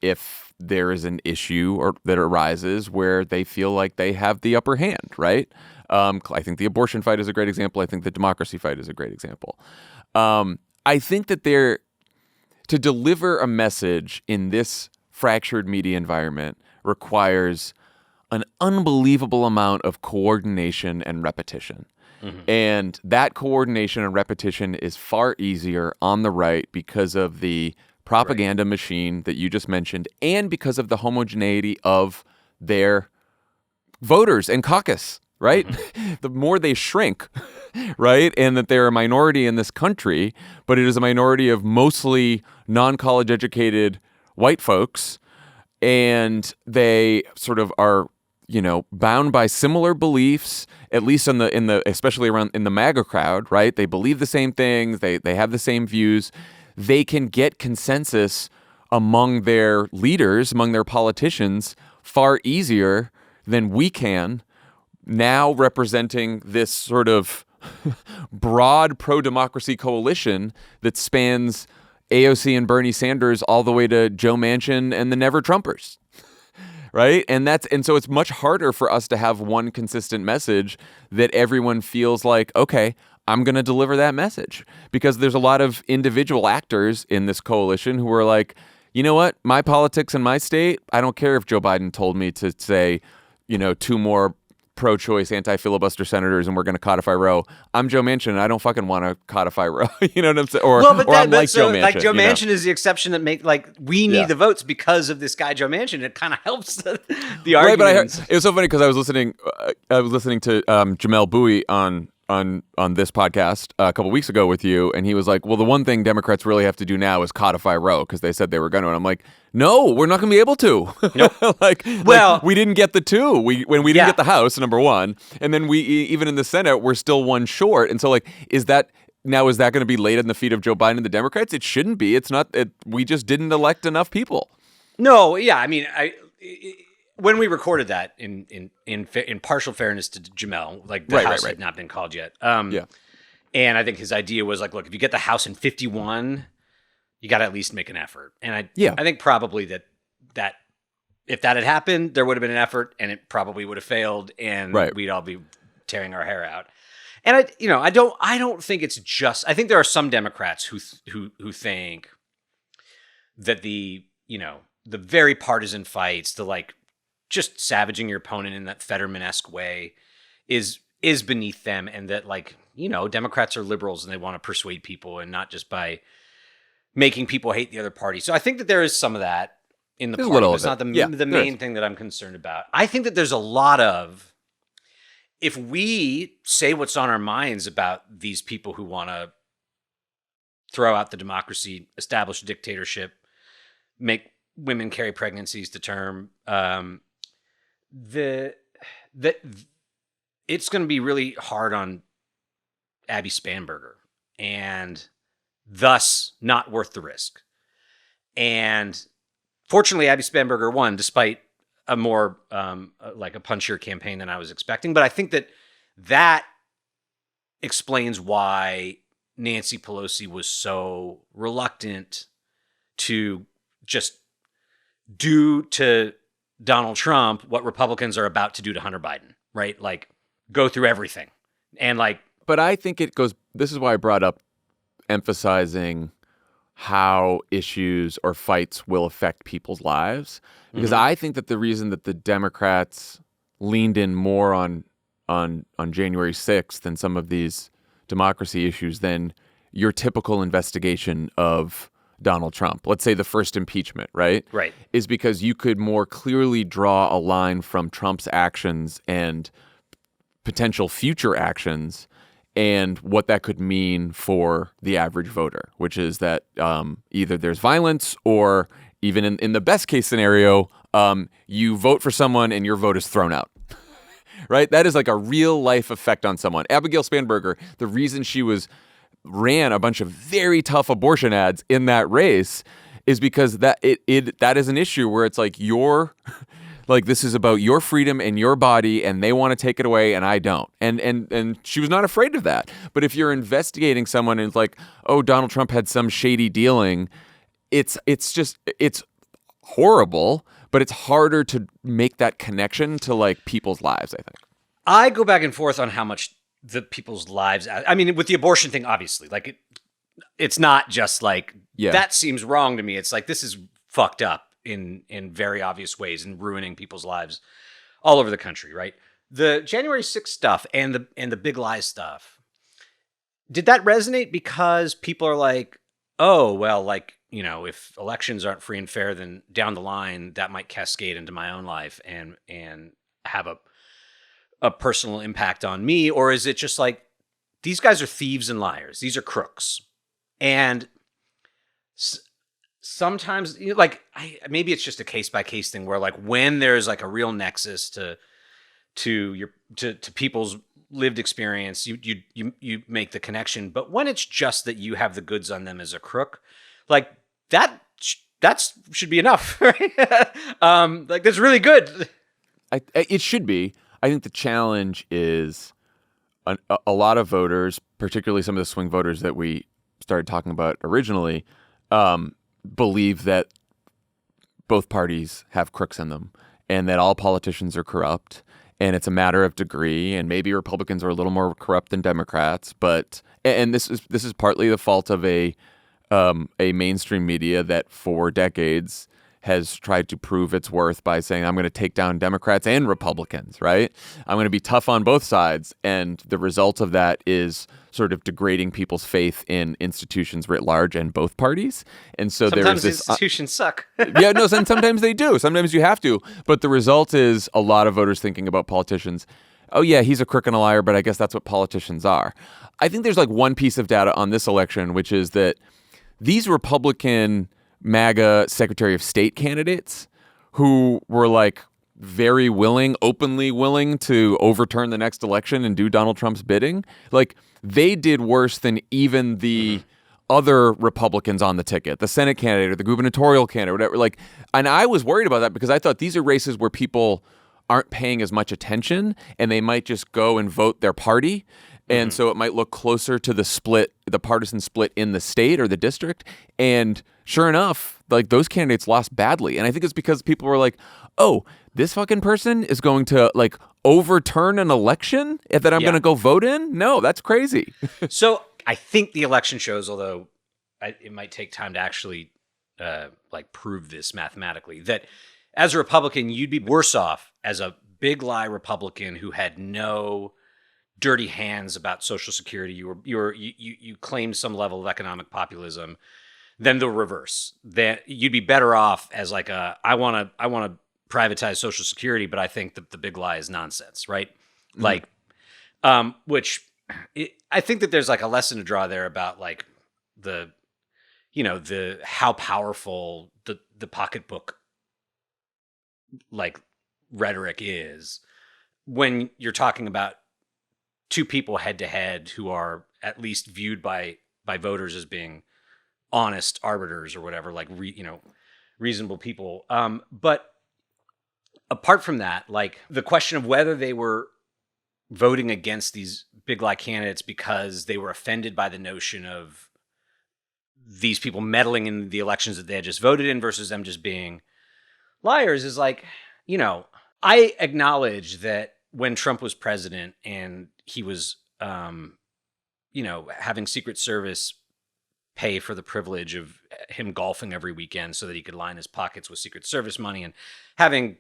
if there is an issue or that arises where they feel like they have the upper hand, right? I think the abortion fight is a great example. I think the democracy fight is a great example. I think that to deliver a message in this fractured media environment requires an unbelievable amount of coordination and repetition. And that coordination and repetition is far easier on the right because of the propaganda machine that you just mentioned, and because of the homogeneity of their voters and caucus, right? The more they shrink, right? And that they're a minority in this country, but it is a minority of mostly non-college educated white folks, and they sort of are, bound by similar beliefs, at least in the especially around in the MAGA crowd, right? They believe the same things, they have the same views. They can get consensus among their leaders, among their politicians, far easier than we can, now representing this sort of broad pro-democracy coalition that spans AOC and Bernie Sanders all the way to Joe Manchin and the Never Trumpers, right? And so it's much harder for us to have one consistent message that everyone feels like, okay, I'm going to deliver that message, because there's a lot of individual actors in this coalition who are like, you know what, my politics in my state, I don't care if Joe Biden told me to say, 2 more pro-choice anti-filibuster senators and we're going to codify Roe. I'm Joe Manchin and I don't fucking want to codify Roe. You know what I'm saying? Or I'm like Joe Manchin. Like Joe Manchin is the exception that we need the votes because of this guy Joe Manchin. It kind of helps the argument. Right, but it was so funny because I was listening to Jamel Bowie on this podcast a couple weeks ago with you, and he was like, well, the one thing Democrats really have to do now is codify Roe, because they said they were going to. And I'm like, no, we're not going to be able to. Nope. We didn't get the 2. We didn't get the House, number 1. And then we, even in the Senate, we're still 1 short. And so, is that going to be laid in the feet of Joe Biden and the Democrats? It shouldn't be. It's not. We just didn't elect enough people. No, yeah. I mean, when we recorded that, in partial fairness to Jamel, the House had not been called yet. And I think his idea was look, if you get the House in 51, you got to at least make an effort. And I think probably that if that had happened, there would have been an effort, and it probably would have failed, and we'd all be tearing our hair out. And I don't think it's just. I think there are some Democrats who think that the very partisan fights, the just savaging your opponent in that Fetterman-esque way is beneath them, and that Democrats are liberals and they want to persuade people, and not just by making people hate the other party. So I think that there is some of that in the party. But it's not the main thing that I'm concerned about. I think that there's a lot of, if we say what's on our minds about these people who want to throw out the democracy, establish a dictatorship, make women carry pregnancies to term, it's going to be really hard on Abby Spanberger, and thus not worth the risk. And fortunately, Abby Spanberger won, despite a more a punchier campaign than I was expecting. But I think that explains why Nancy Pelosi was so reluctant to just do to Donald Trump what Republicans are about to do to Hunter Biden, right? Go through everything. And but I think it goes, this is why I brought up emphasizing how issues or fights will affect people's lives, because I think that the reason that the Democrats leaned in more on January 6th than some of these democracy issues than your typical investigation of Donald Trump, let's say the first impeachment, right? Right. Is because you could more clearly draw a line from Trump's actions and potential future actions and what that could mean for the average voter, which is that either there's violence, or even in the best case scenario, you vote for someone and your vote is thrown out. Right? That is a real life effect on someone. Abigail Spanberger, the reason she ran a bunch of very tough abortion ads in that race is because that is an issue where it's Like, this is about your freedom and your body, and they want to take it away, and I don't. And she was not afraid of that. But if you're investigating someone and it's like, oh, Donald Trump had some shady dealing, it's horrible, but it's harder to make that connection to like people's lives, I think. I go back and forth on how much the people's lives. I mean, with the abortion thing, obviously, like it's not just like that seems wrong to me. It's like this is fucked up in very obvious ways and ruining people's lives all over the country, right? The January 6th stuff and the big lie stuff. Did that resonate because people are like, oh, well, like, you know, if elections aren't free and fair, then down the line that might cascade into my own life and have a personal impact on me? Or is it just like, these guys are thieves and liars. These are crooks. And sometimes, you know, like, maybe it's just a case by case thing where like when there's like a real nexus to people's lived experience, you make the connection. But when it's just that you have the goods on them as a crook, like that should be enough, right? Like that's really good. It should be. I think the challenge is a lot of voters, particularly some of the swing voters that we started talking about originally, believe that both parties have crooks in them and that all politicians are corrupt. And it's a matter of degree, and maybe Republicans are a little more corrupt than Democrats. And this is partly the fault of a mainstream media that for decades has tried to prove its worth by saying, I'm going to take down Democrats and Republicans, right? I'm going to be tough on both sides. And the result of that is sort of degrading people's faith in institutions writ large and both parties. And so sometimes there's this institutions suck. Yeah, no, sometimes they do. Sometimes you have to. But the result is a lot of voters thinking about politicians, oh yeah, he's a crook and a liar, but I guess that's what politicians are. I think there's like one piece of data on this election, which is that these Republican MAGA Secretary of State candidates who were like very willing, openly willing to overturn the next election and do Donald Trump's bidding, like they did worse than even the other Republicans on the ticket, the Senate candidate or the gubernatorial candidate, whatever. Like, and I was worried about that because I thought these are races where people aren't paying as much attention and they might just go and vote their party. And so it might look closer to the partisan split in the state or the district. And sure enough, like those candidates lost badly. And I think it's because people were like, oh, this fucking person is going to like overturn an election that I'm going to go vote in? No, that's crazy. So I think the election shows, although it might take time to actually like prove this mathematically, that as a Republican, you'd be worse off as a big lie Republican who had no dirty hands about Social Security. You claimed some level of economic populism, than the reverse. That you'd be better off as like I want to privatize Social Security, but I think that the big lie is nonsense, right? Mm-hmm. Like, I think that there's like a lesson to draw there about like the how powerful the pocketbook like rhetoric is when you're talking about two people head to head who are at least viewed by voters as being honest arbiters or whatever, like reasonable people. But apart from that, like the question of whether they were voting against these big lie candidates because they were offended by the notion of these people meddling in the elections that they had just voted in versus them just being liars is like, I acknowledge that when Trump was president and he was, having Secret Service pay for the privilege of him golfing every weekend so that he could line his pockets with Secret Service money and having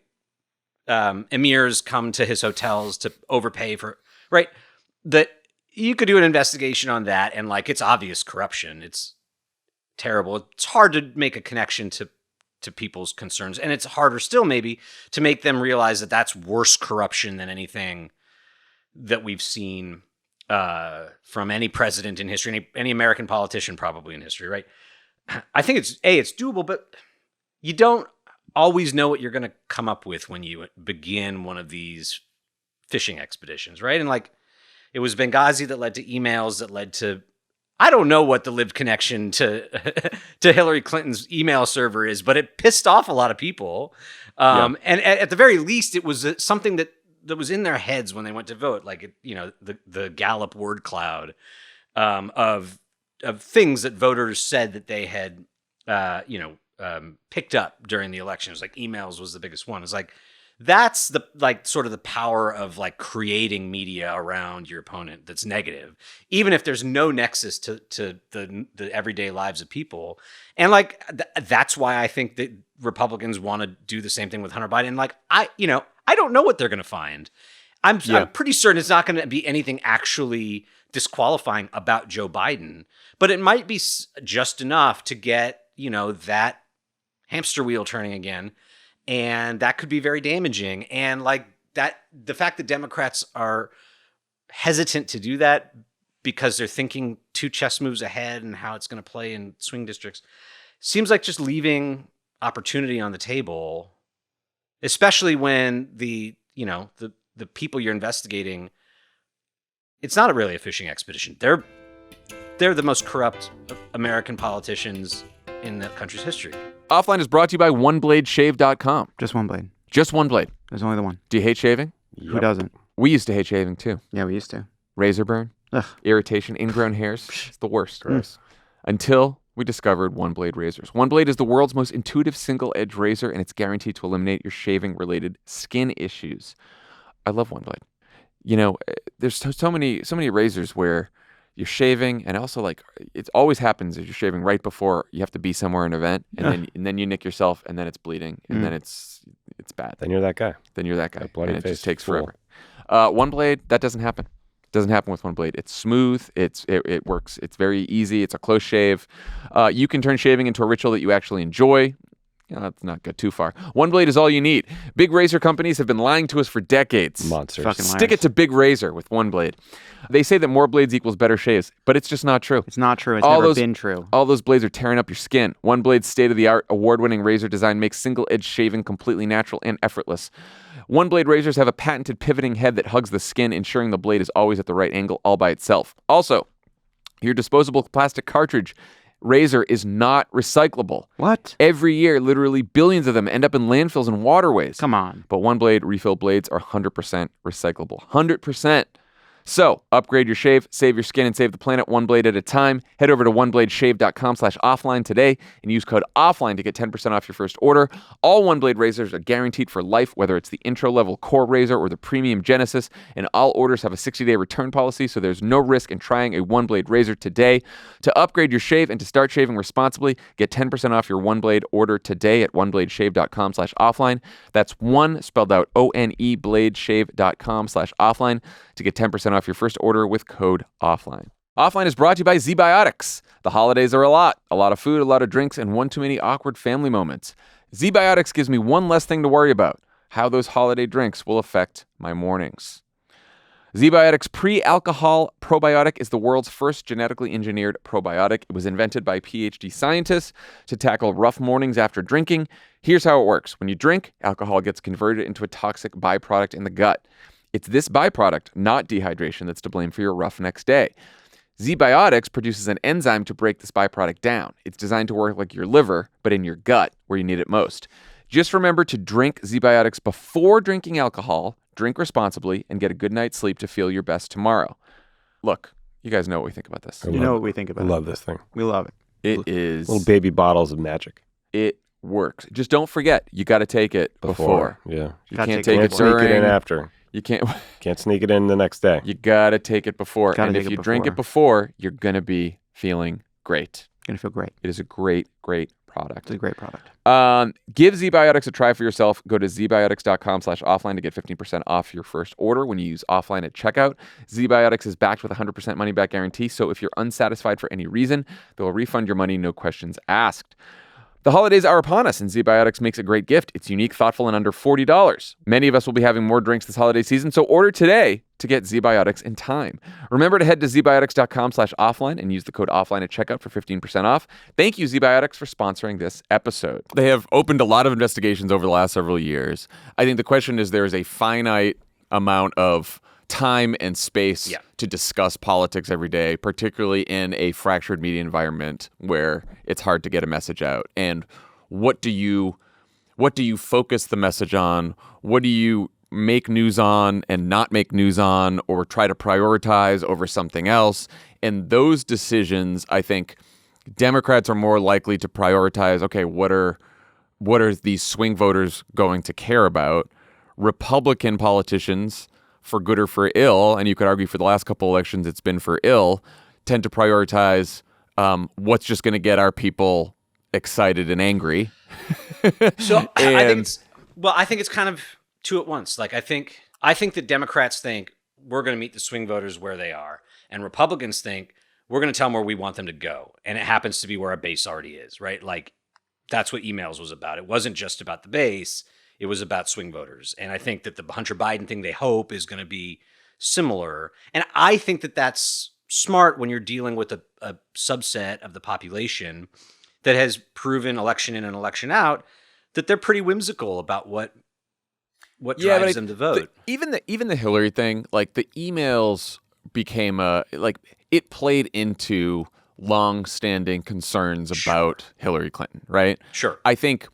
emirs come to his hotels to overpay for, right? That you could do an investigation on that and like, it's obvious corruption. It's terrible. It's hard to make a connection to people's concerns. And it's harder still maybe to make them realize that that's worse corruption than anything that we've seen from any president in history, any American politician probably in history, right? I think it's doable, but you don't always know what you're going to come up with when you begin one of these fishing expeditions, right? And like, it was Benghazi that led to emails that led to I don't know what the lived connection to to Hillary Clinton's email server is, but it pissed off a lot of people. And at the very least, it was something that was in their heads when they went to vote, like the Gallup word cloud of things that voters said that they had picked up during the election. It was like emails was the biggest one. It's like that's the sort of the power of creating media around your opponent that's negative, even if there's no nexus to the everyday lives of people. And that's why I think that Republicans want to do the same thing with Hunter Biden. I don't know what they're going to find. I'm pretty certain it's not going to be anything actually disqualifying about Joe Biden, but it might be just enough to get that hamster wheel turning again. And that could be very damaging. And the fact that Democrats are hesitant to do that because they're thinking 2 chess moves ahead and how it's going to play in swing districts seems like just leaving opportunity on the table, especially when the people you're investigating, it's not really a fishing expedition. They're the most corrupt American politicians in the country's history. Offline is brought to you by OneBladeShave.com. Just one blade. Just one blade. There's only the one. Do you hate shaving? Yep. Who doesn't? We used to hate shaving too. Yeah, we used to. Razor burn, Ugh. irritation, ingrown hairs. It's the worst. Until we discovered One Blade razors. One Blade is the world's most intuitive single-edge razor, and it's guaranteed to eliminate your shaving-related skin issues. I love One Blade. There's so many razors where you're shaving, and also it always happens as you're shaving right before you have to be somewhere in an event, and then you nick yourself, and then it's bleeding, and then it's bad. Then you're that guy. That bloody and it face just takes fool. forever. One Blade, that doesn't happen. It doesn't happen with One Blade. It's smooth. It works. It's very easy. It's a close shave. You can turn shaving into a ritual that you actually enjoy. Let's not go too far. One Blade is all you need. Big razor companies have been lying to us for decades. Monsters. Fucking Stick liars. it to Big Razor with One Blade. They say that more blades equals better shaves, but it's just not true. It's not true. It's never been true. All those blades are tearing up your skin. One Blade's state-of-the-art, award-winning razor design makes single-edge shaving completely natural and effortless. One Blade razors have a patented pivoting head that hugs the skin, ensuring the blade is always at the right angle all by itself. Also, your disposable plastic cartridge razor is not recyclable. What? Every year, literally billions of them end up in landfills and waterways. Come on. But One Blade refill blades are 100% recyclable. 100%. So, upgrade your shave, save your skin, and save the planet one blade at a time. Head over to onebladeshave.com/offline today and use code OFFLINE to get 10% off your first order. All One Blade razors are guaranteed for life, whether it's the intro-level core razor or the premium Genesis, and all orders have a 60-day return policy, so there's no risk in trying a One Blade razor today. To upgrade your shave and to start shaving responsibly, get 10% off your One Blade order today at onebladeshave.com/offline. That's one spelled out ONE bladeshave.com/offline to get 10% off your first order with code OFFLINE. Offline is brought to you by ZBiotics. The holidays are a lot of food, a lot of drinks, and one too many awkward family moments. ZBiotics gives me one less thing to worry about: how those holiday drinks will affect my mornings. ZBiotics Pre-Alcohol Probiotic is the world's first genetically engineered probiotic. It was invented by PhD scientists to tackle rough mornings after drinking. Here's how it works. When you drink, alcohol gets converted into a toxic byproduct in the gut. It's this byproduct, not dehydration, that's to blame for your rough next day. ZBiotics produces an enzyme to break this byproduct down. It's designed to work like your liver, but in your gut, where you need it most. Just remember to drink ZBiotics before drinking alcohol, drink responsibly, and get a good night's sleep to feel your best tomorrow. Look, you guys know what we think about this. You know what we think about I it. love this thing. We love it. It is... Little baby bottles of magic. It works. Just don't forget, you got to take it before. Yeah. You Gotta can't take take it it Can't sneak it in during. after. You can't... Can't sneak it in the next day. You got to take it before. Gotta And take if it you drink it before. before, you're going to be feeling great. Gonna feel great. It is a great, great It's product. a great product. Give ZBiotics a try for yourself. Go to zbiotics.com/offline to get 15% off your first order when you use offline at checkout. ZBiotics is backed with a 100% money back guarantee, so if you're unsatisfied for any reason, they'll refund your money, no questions asked. The holidays are upon us, and ZBiotics makes a great gift. It's unique, thoughtful, and under $40. Many of us will be having more drinks this holiday season, so order today to get ZBiotics in time. Remember to head to zbiotics.com/offline and use the code offline at checkout for 15% off. Thank you, ZBiotics, for sponsoring this episode. They have opened a lot of investigations over the last several years. I think the question is, there is a finite amount of time and space Yeah. to discuss politics every day, particularly in a fractured media environment where it's hard to get a message out. And what do you focus the message on? What do you make news on and not make news on, or try to prioritize over something else? And those decisions, I think Democrats are more likely to prioritize, okay, what are these swing voters going to care about? Republican politicians, for good or for ill, and you could argue for the last couple elections it's been for ill, tend to prioritize what's just going to get our people excited and angry. So I think it's kind of two at once. Like I think that Democrats think we're going to meet the swing voters where they are, and Republicans think we're going to tell them where we want them to go, and it happens to be where our base already is, right? Like that's what emails was about. It wasn't just about the base; it was about swing voters. And I think that the Hunter Biden thing they hope is going to be similar, and I think that that's smart when you're dealing with a subset of the population that has proven election in and election out that they're pretty whimsical about what drives them to vote. Even the Hillary thing, like the emails became it played into long-standing concerns about Hillary Clinton, right? Sure. I think,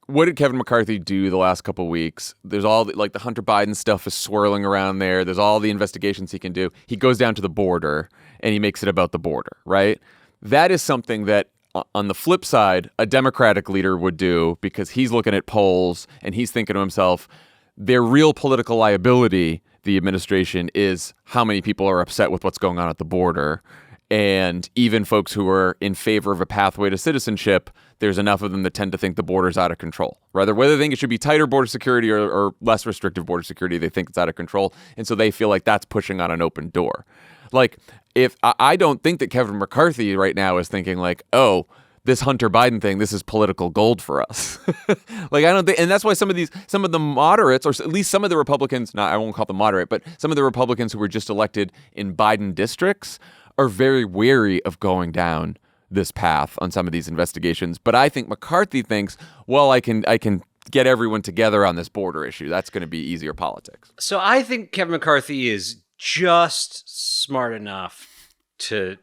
what did Kevin McCarthy do the last couple of weeks? There's all the Hunter Biden stuff is swirling around there. There's all the investigations he can do. He goes down to the border and he makes it about the border, right? That is something that, on the flip side, a Democratic leader would do, because he's looking at polls and he's thinking to himself, their real political liability, the administration, is how many people are upset with what's going on at the border. And even folks who are in favor of a pathway to citizenship, there's enough of them that tend to think the border's out of control. Whether they think it should be tighter border security or less restrictive border security, they think it's out of control. And so they feel like that's pushing on an open door. Like, if I don't think that Kevin McCarthy right now is thinking like, oh, this Hunter Biden thing, this is political gold for us. Like, I don't think, and that's why some of the moderates, or at least some of the Republicans, I won't call them moderate, but some of the Republicans who were just elected in Biden districts are very wary of going down this path on some of these investigations. But I think McCarthy thinks, well, I can get everyone together on this border issue. That's going to be easier politics. So I think Kevin McCarthy is just smart enough to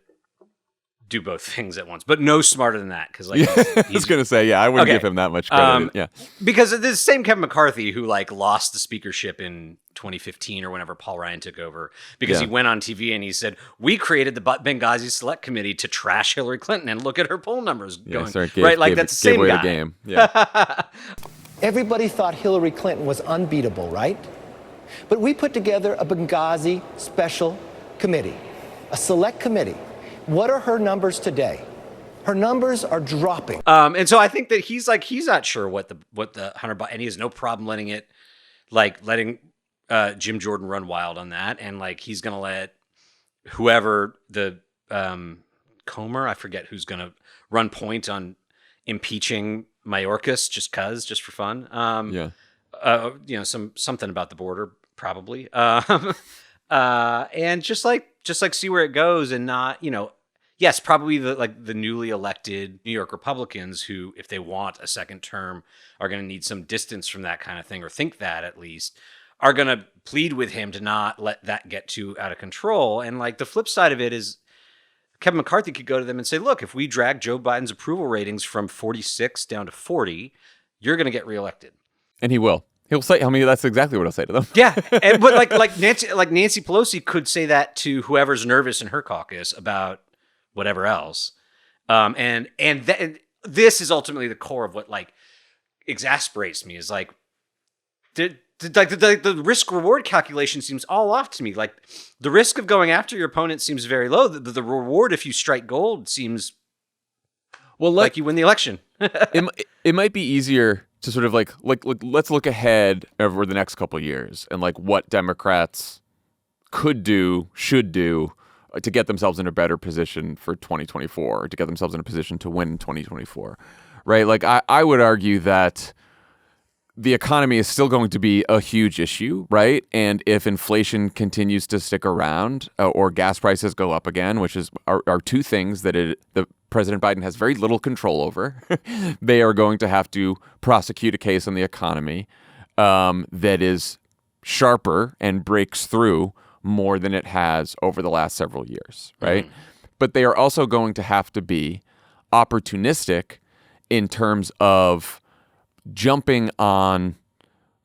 do both things at once, but no smarter than that. Because like, I was going to say, I wouldn't give him that much credit. Because it's the same Kevin McCarthy who like lost the speakership in 2015 or whenever Paul Ryan took over, because he went on TV and he said, we created the Benghazi Select Committee to trash Hillary Clinton, and look at her poll numbers going. That's the same guy. The game. Yeah. Everybody thought Hillary Clinton was unbeatable, right? But we put together a Benghazi special committee, a select committee. What are her numbers today? Her numbers are dropping. And so I think that he's not sure what the Hunter Biden, and he has no problem letting Jim Jordan run wild on that, and like he's gonna let whoever the Comer, I forget who's gonna run point on impeaching Mayorkas just for fun. Something about the border probably, and just see where it goes, and not, yes, probably the newly elected New York Republicans who, if they want a second term, are going to need some distance from that kind of thing, or think that at least, are going to plead with him to not let that get too out of control. And like the flip side of it is, Kevin McCarthy could go to them and say, look, if we drag Joe Biden's approval ratings from 46 down to 40, you're going to get reelected. And he will. He'll say, that's exactly what I'll say to them. Yeah. But Nancy Pelosi could say that to whoever's nervous in her caucus about whatever else. And this is ultimately the core of what like exasperates me, is like, the risk reward calculation seems all off to me. Like the risk of going after your opponent seems very low. The reward, if you strike gold, seems like you win the election. It might be easier to sort of like let's look ahead over the next couple of years and like what Democrats should do to get themselves in a better position for 2024, or to get themselves in a position to win in 2024, right? Like I would argue that the economy is still going to be a huge issue, right? And if inflation continues to stick around, or gas prices go up again, which are two things that the President Biden has very little control over, they are going to have to prosecute a case on the economy that is sharper and breaks through more than it has over the last several years, right? But they are also going to have to be opportunistic in terms of jumping on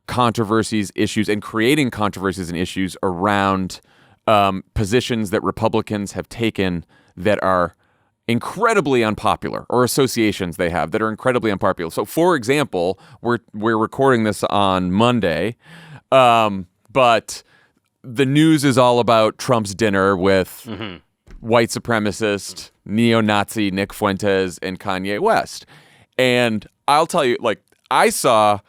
controversies, issues, and creating controversies and issues around positions that Republicans have taken that are incredibly unpopular, or associations they have that are incredibly unpopular. So, for example, we're recording this on Monday, but the news is all about Trump's dinner with white supremacist, neo-Nazi Nick Fuentes and Kanye West. And I'll tell you, like, I saw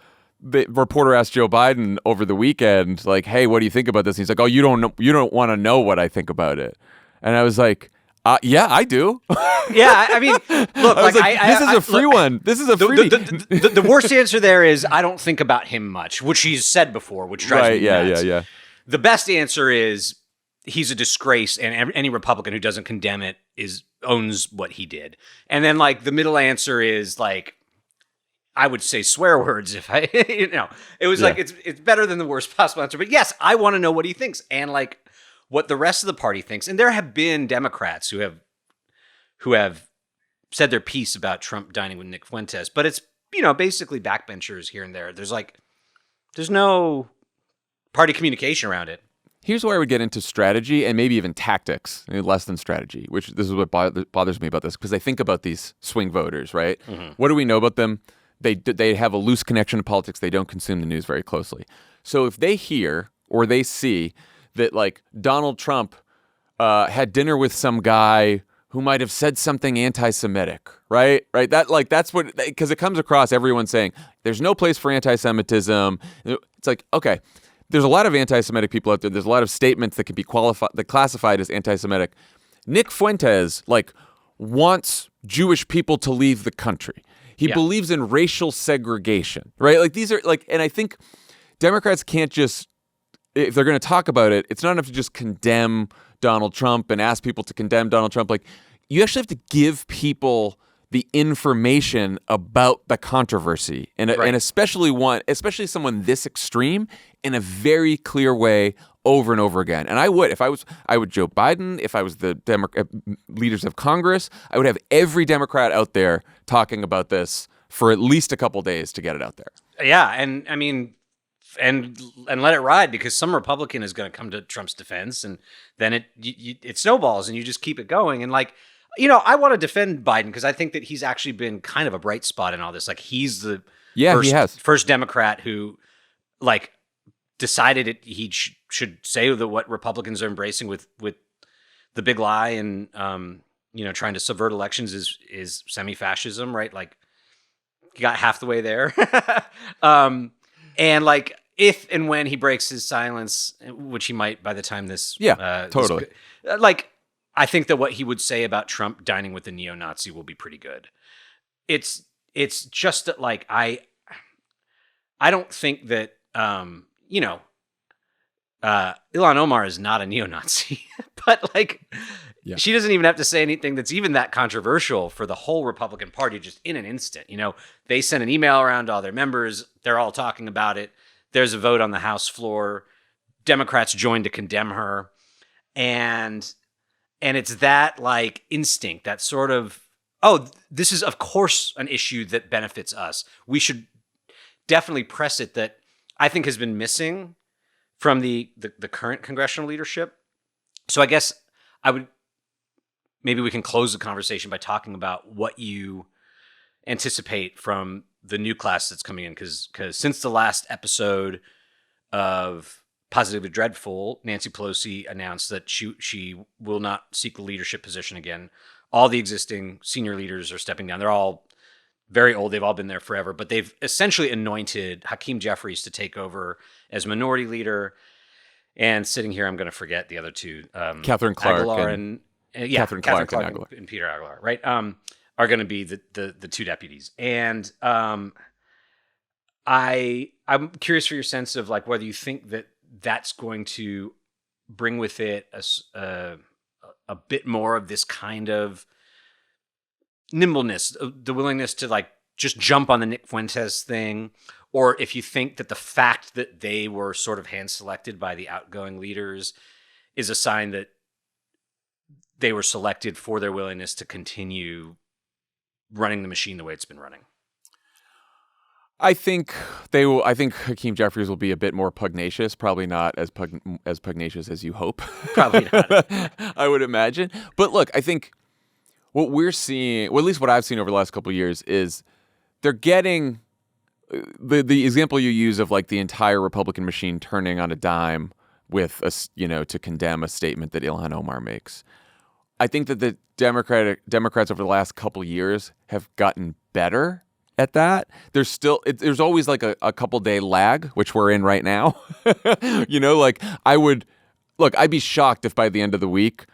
the reporter asked Joe Biden over the weekend, like, "Hey, what do you think about this?" And he's like, "Oh, you don't want to know what I think about it." And I was like, "Yeah, I do." Yeah, I mean, look, I was like, this is a free one. This is a free. The worst answer there is I don't think about him much, which he's said before, which drives me nuts. Yeah. The best answer is he's a disgrace, and any Republican who doesn't condemn it owns what he did. And then, like, the middle answer is, like, I would say swear words if I, it was like, it's better than the worst possible answer. But yes, I want to know what he thinks and, like, what the rest of the party thinks. And there have been Democrats who have said their piece about Trump dining with Nick Fuentes, but it's, basically backbenchers here and there. There's no party communication around it. Here's where I would get into strategy and maybe even tactics, less than strategy, which this is what bothers me about this, because I think about these swing voters, right? What do we know about them? They have a loose connection to politics. They don't consume the news very closely. So if they hear or they see that, like, Donald Trump had dinner with some guy who might have said something anti-Semitic, right? That's what, because it comes across everyone saying there's no place for anti-Semitism. It's like, okay, there's a lot of anti-Semitic people out there. There's a lot of statements that can be classified as anti-Semitic. Nick Fuentes, like, wants Jewish people to leave the country. He believes in racial segregation, right? Like, these are, like, and I think Democrats can't just, if they're going to talk about it, it's not enough to just condemn Donald Trump and ask people to condemn Donald Trump. Like, you actually have to give people the information about the controversy, and especially someone this extreme, in a very clear way over and over again. And I would Joe Biden, if I was the leaders of Congress, I would have every Democrat out there talking about this for at least a couple days to get it out there. Yeah, and I mean, and let it ride, because some Republican is going to come to Trump's defense, and then it snowballs, and you just keep it going. And, like, I want to defend Biden because I think that he's actually been kind of a bright spot in all this. Like, he's the first Democrat who, like, decided he should say that what Republicans are embracing with the big lie and trying to subvert elections is semi-fascism, right? Like, he got half the way there. And, like, if and when he breaks his silence, which he might by the time this totally. I think that what he would say about Trump dining with the neo-Nazi will be pretty good. It's just that, like, I don't think that Ilhan Omar is not a neo-Nazi, but, like, she doesn't even have to say anything that's even that controversial for the whole Republican Party just in an instant. They sent an email around to all their members. They're all talking about it. There's a vote on the House floor. Democrats joined to condemn her. And it's that, like, instinct, that sort of, this is, of course, an issue that benefits us. We should definitely press it, that I think has been missing from the current congressional leadership. So I guess maybe we can close the conversation by talking about what you anticipate from the new class that's coming in. Because since the last episode of Positively Dreadful, Nancy Pelosi announced that she will not seek the leadership position again. All the existing senior leaders are stepping down. They're all very old. They've all been there forever. But they've essentially anointed Hakeem Jeffries to take over as minority leader. And sitting here, I'm going to forget the other two. Catherine Clark Aguilar and Catherine Clark and Peter Aguilar, right? Are going to be the two deputies. And I'm curious for your sense of, like, whether you think that that's going to bring with it a bit more of this kind of nimbleness, the willingness to, like, just jump on the Nick Fuentes thing, or if you think that the fact that they were sort of hand-selected by the outgoing leaders is a sign that they were selected for their willingness to continue running the machine the way it's been running. I think they will. I think Hakeem Jeffries will be a bit more pugnacious. Probably not as pugnacious as you hope. Probably not. I would imagine. But look, I think what we're seeing, well, at least what I've seen over the last couple of years, is they're getting the example you use of like the entire Republican machine turning on a dime with to condemn a statement that Ilhan Omar makes. I think that the Democrats over the last couple of years have gotten better at that. There's always like a couple day lag, which we're in right now. I'd be shocked if by the end of the week,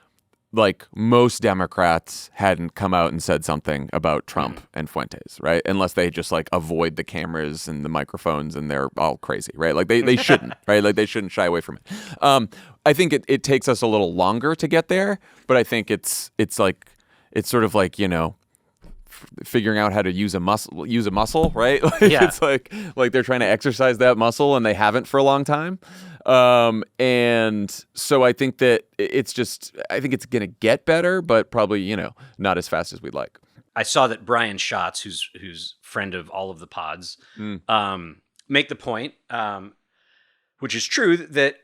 like most Democrats hadn't come out and said something about Trump and Fuentes, right? Unless they just like avoid the cameras and the microphones and they're all crazy, right? Like they shouldn't, right? Like they shouldn't shy away from it. I think it takes us a little longer to get there, but I think it's sort of like, figuring out how to use a muscle, right? It's like they're trying to exercise that muscle and they haven't for a long time. And so I think that it's going to get better, but probably, not as fast as we'd like. I saw that Brian Schatz, who's friend of all of the pods, make the point, which is true, that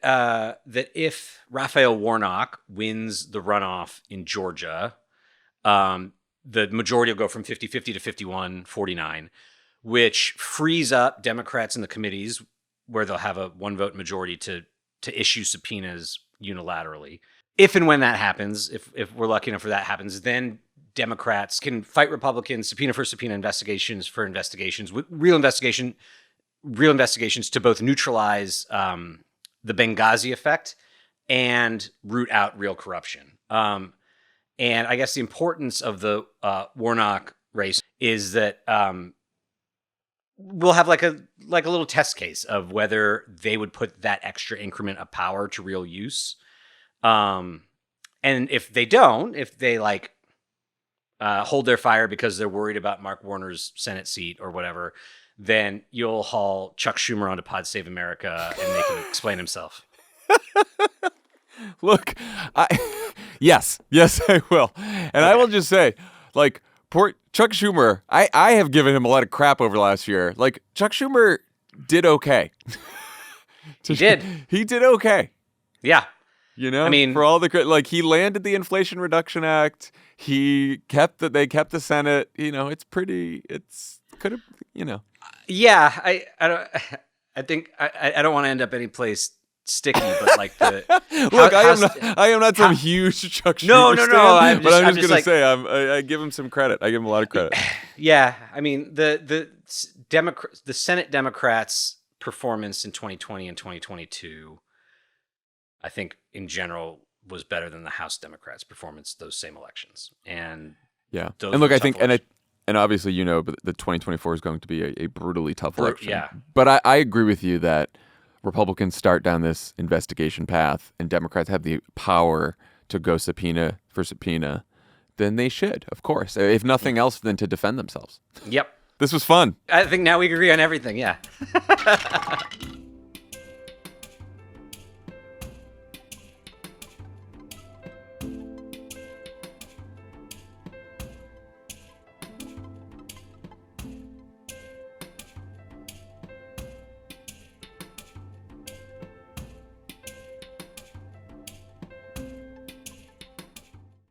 if Raphael Warnock wins the runoff in Georgia, the majority will go from 50-50 to 51-49, which frees up Democrats in the committees where they'll have a one-vote majority to issue subpoenas unilaterally. If and when that happens, if we're lucky enough for that happens, then Democrats can fight Republicans, subpoena for subpoena, investigations for investigations, with real investigations to both neutralize the Benghazi effect and root out real corruption. And I guess the importance of the Warnock race is that we'll have like a little test case of whether they would put that extra increment of power to real use. And if they don't, if they hold their fire because they're worried about Mark Warner's Senate seat or whatever, then you'll haul Chuck Schumer onto Pod Save America and make him explain himself. Look, yes, I will. And I will just say, like, poor Chuck Schumer, I have given him a lot of crap over the last year. Like, Chuck Schumer did okay. He did. He did okay. Yeah. I mean, for all the he landed the Inflation Reduction Act. They kept the Senate. It's could have, Yeah, I think I don't want to end up any place sticky, but like the look, I am not some huge Chuck Schumer stan, I'm just gonna say I give him some credit. I give him a lot of credit. Yeah, I mean the Senate Democrats' performance in 2020 and 2022, I think in general was better than the House Democrats' performance those same elections. And yeah, and look, I think and obviously but the 2024 is going to be a brutally tough election. Yeah, but I agree with you that Republicans start down this investigation path and Democrats have the power to go subpoena for subpoena, then they should, of course, if nothing else than to defend themselves. Yep. This was fun. I think now we agree on everything, yeah.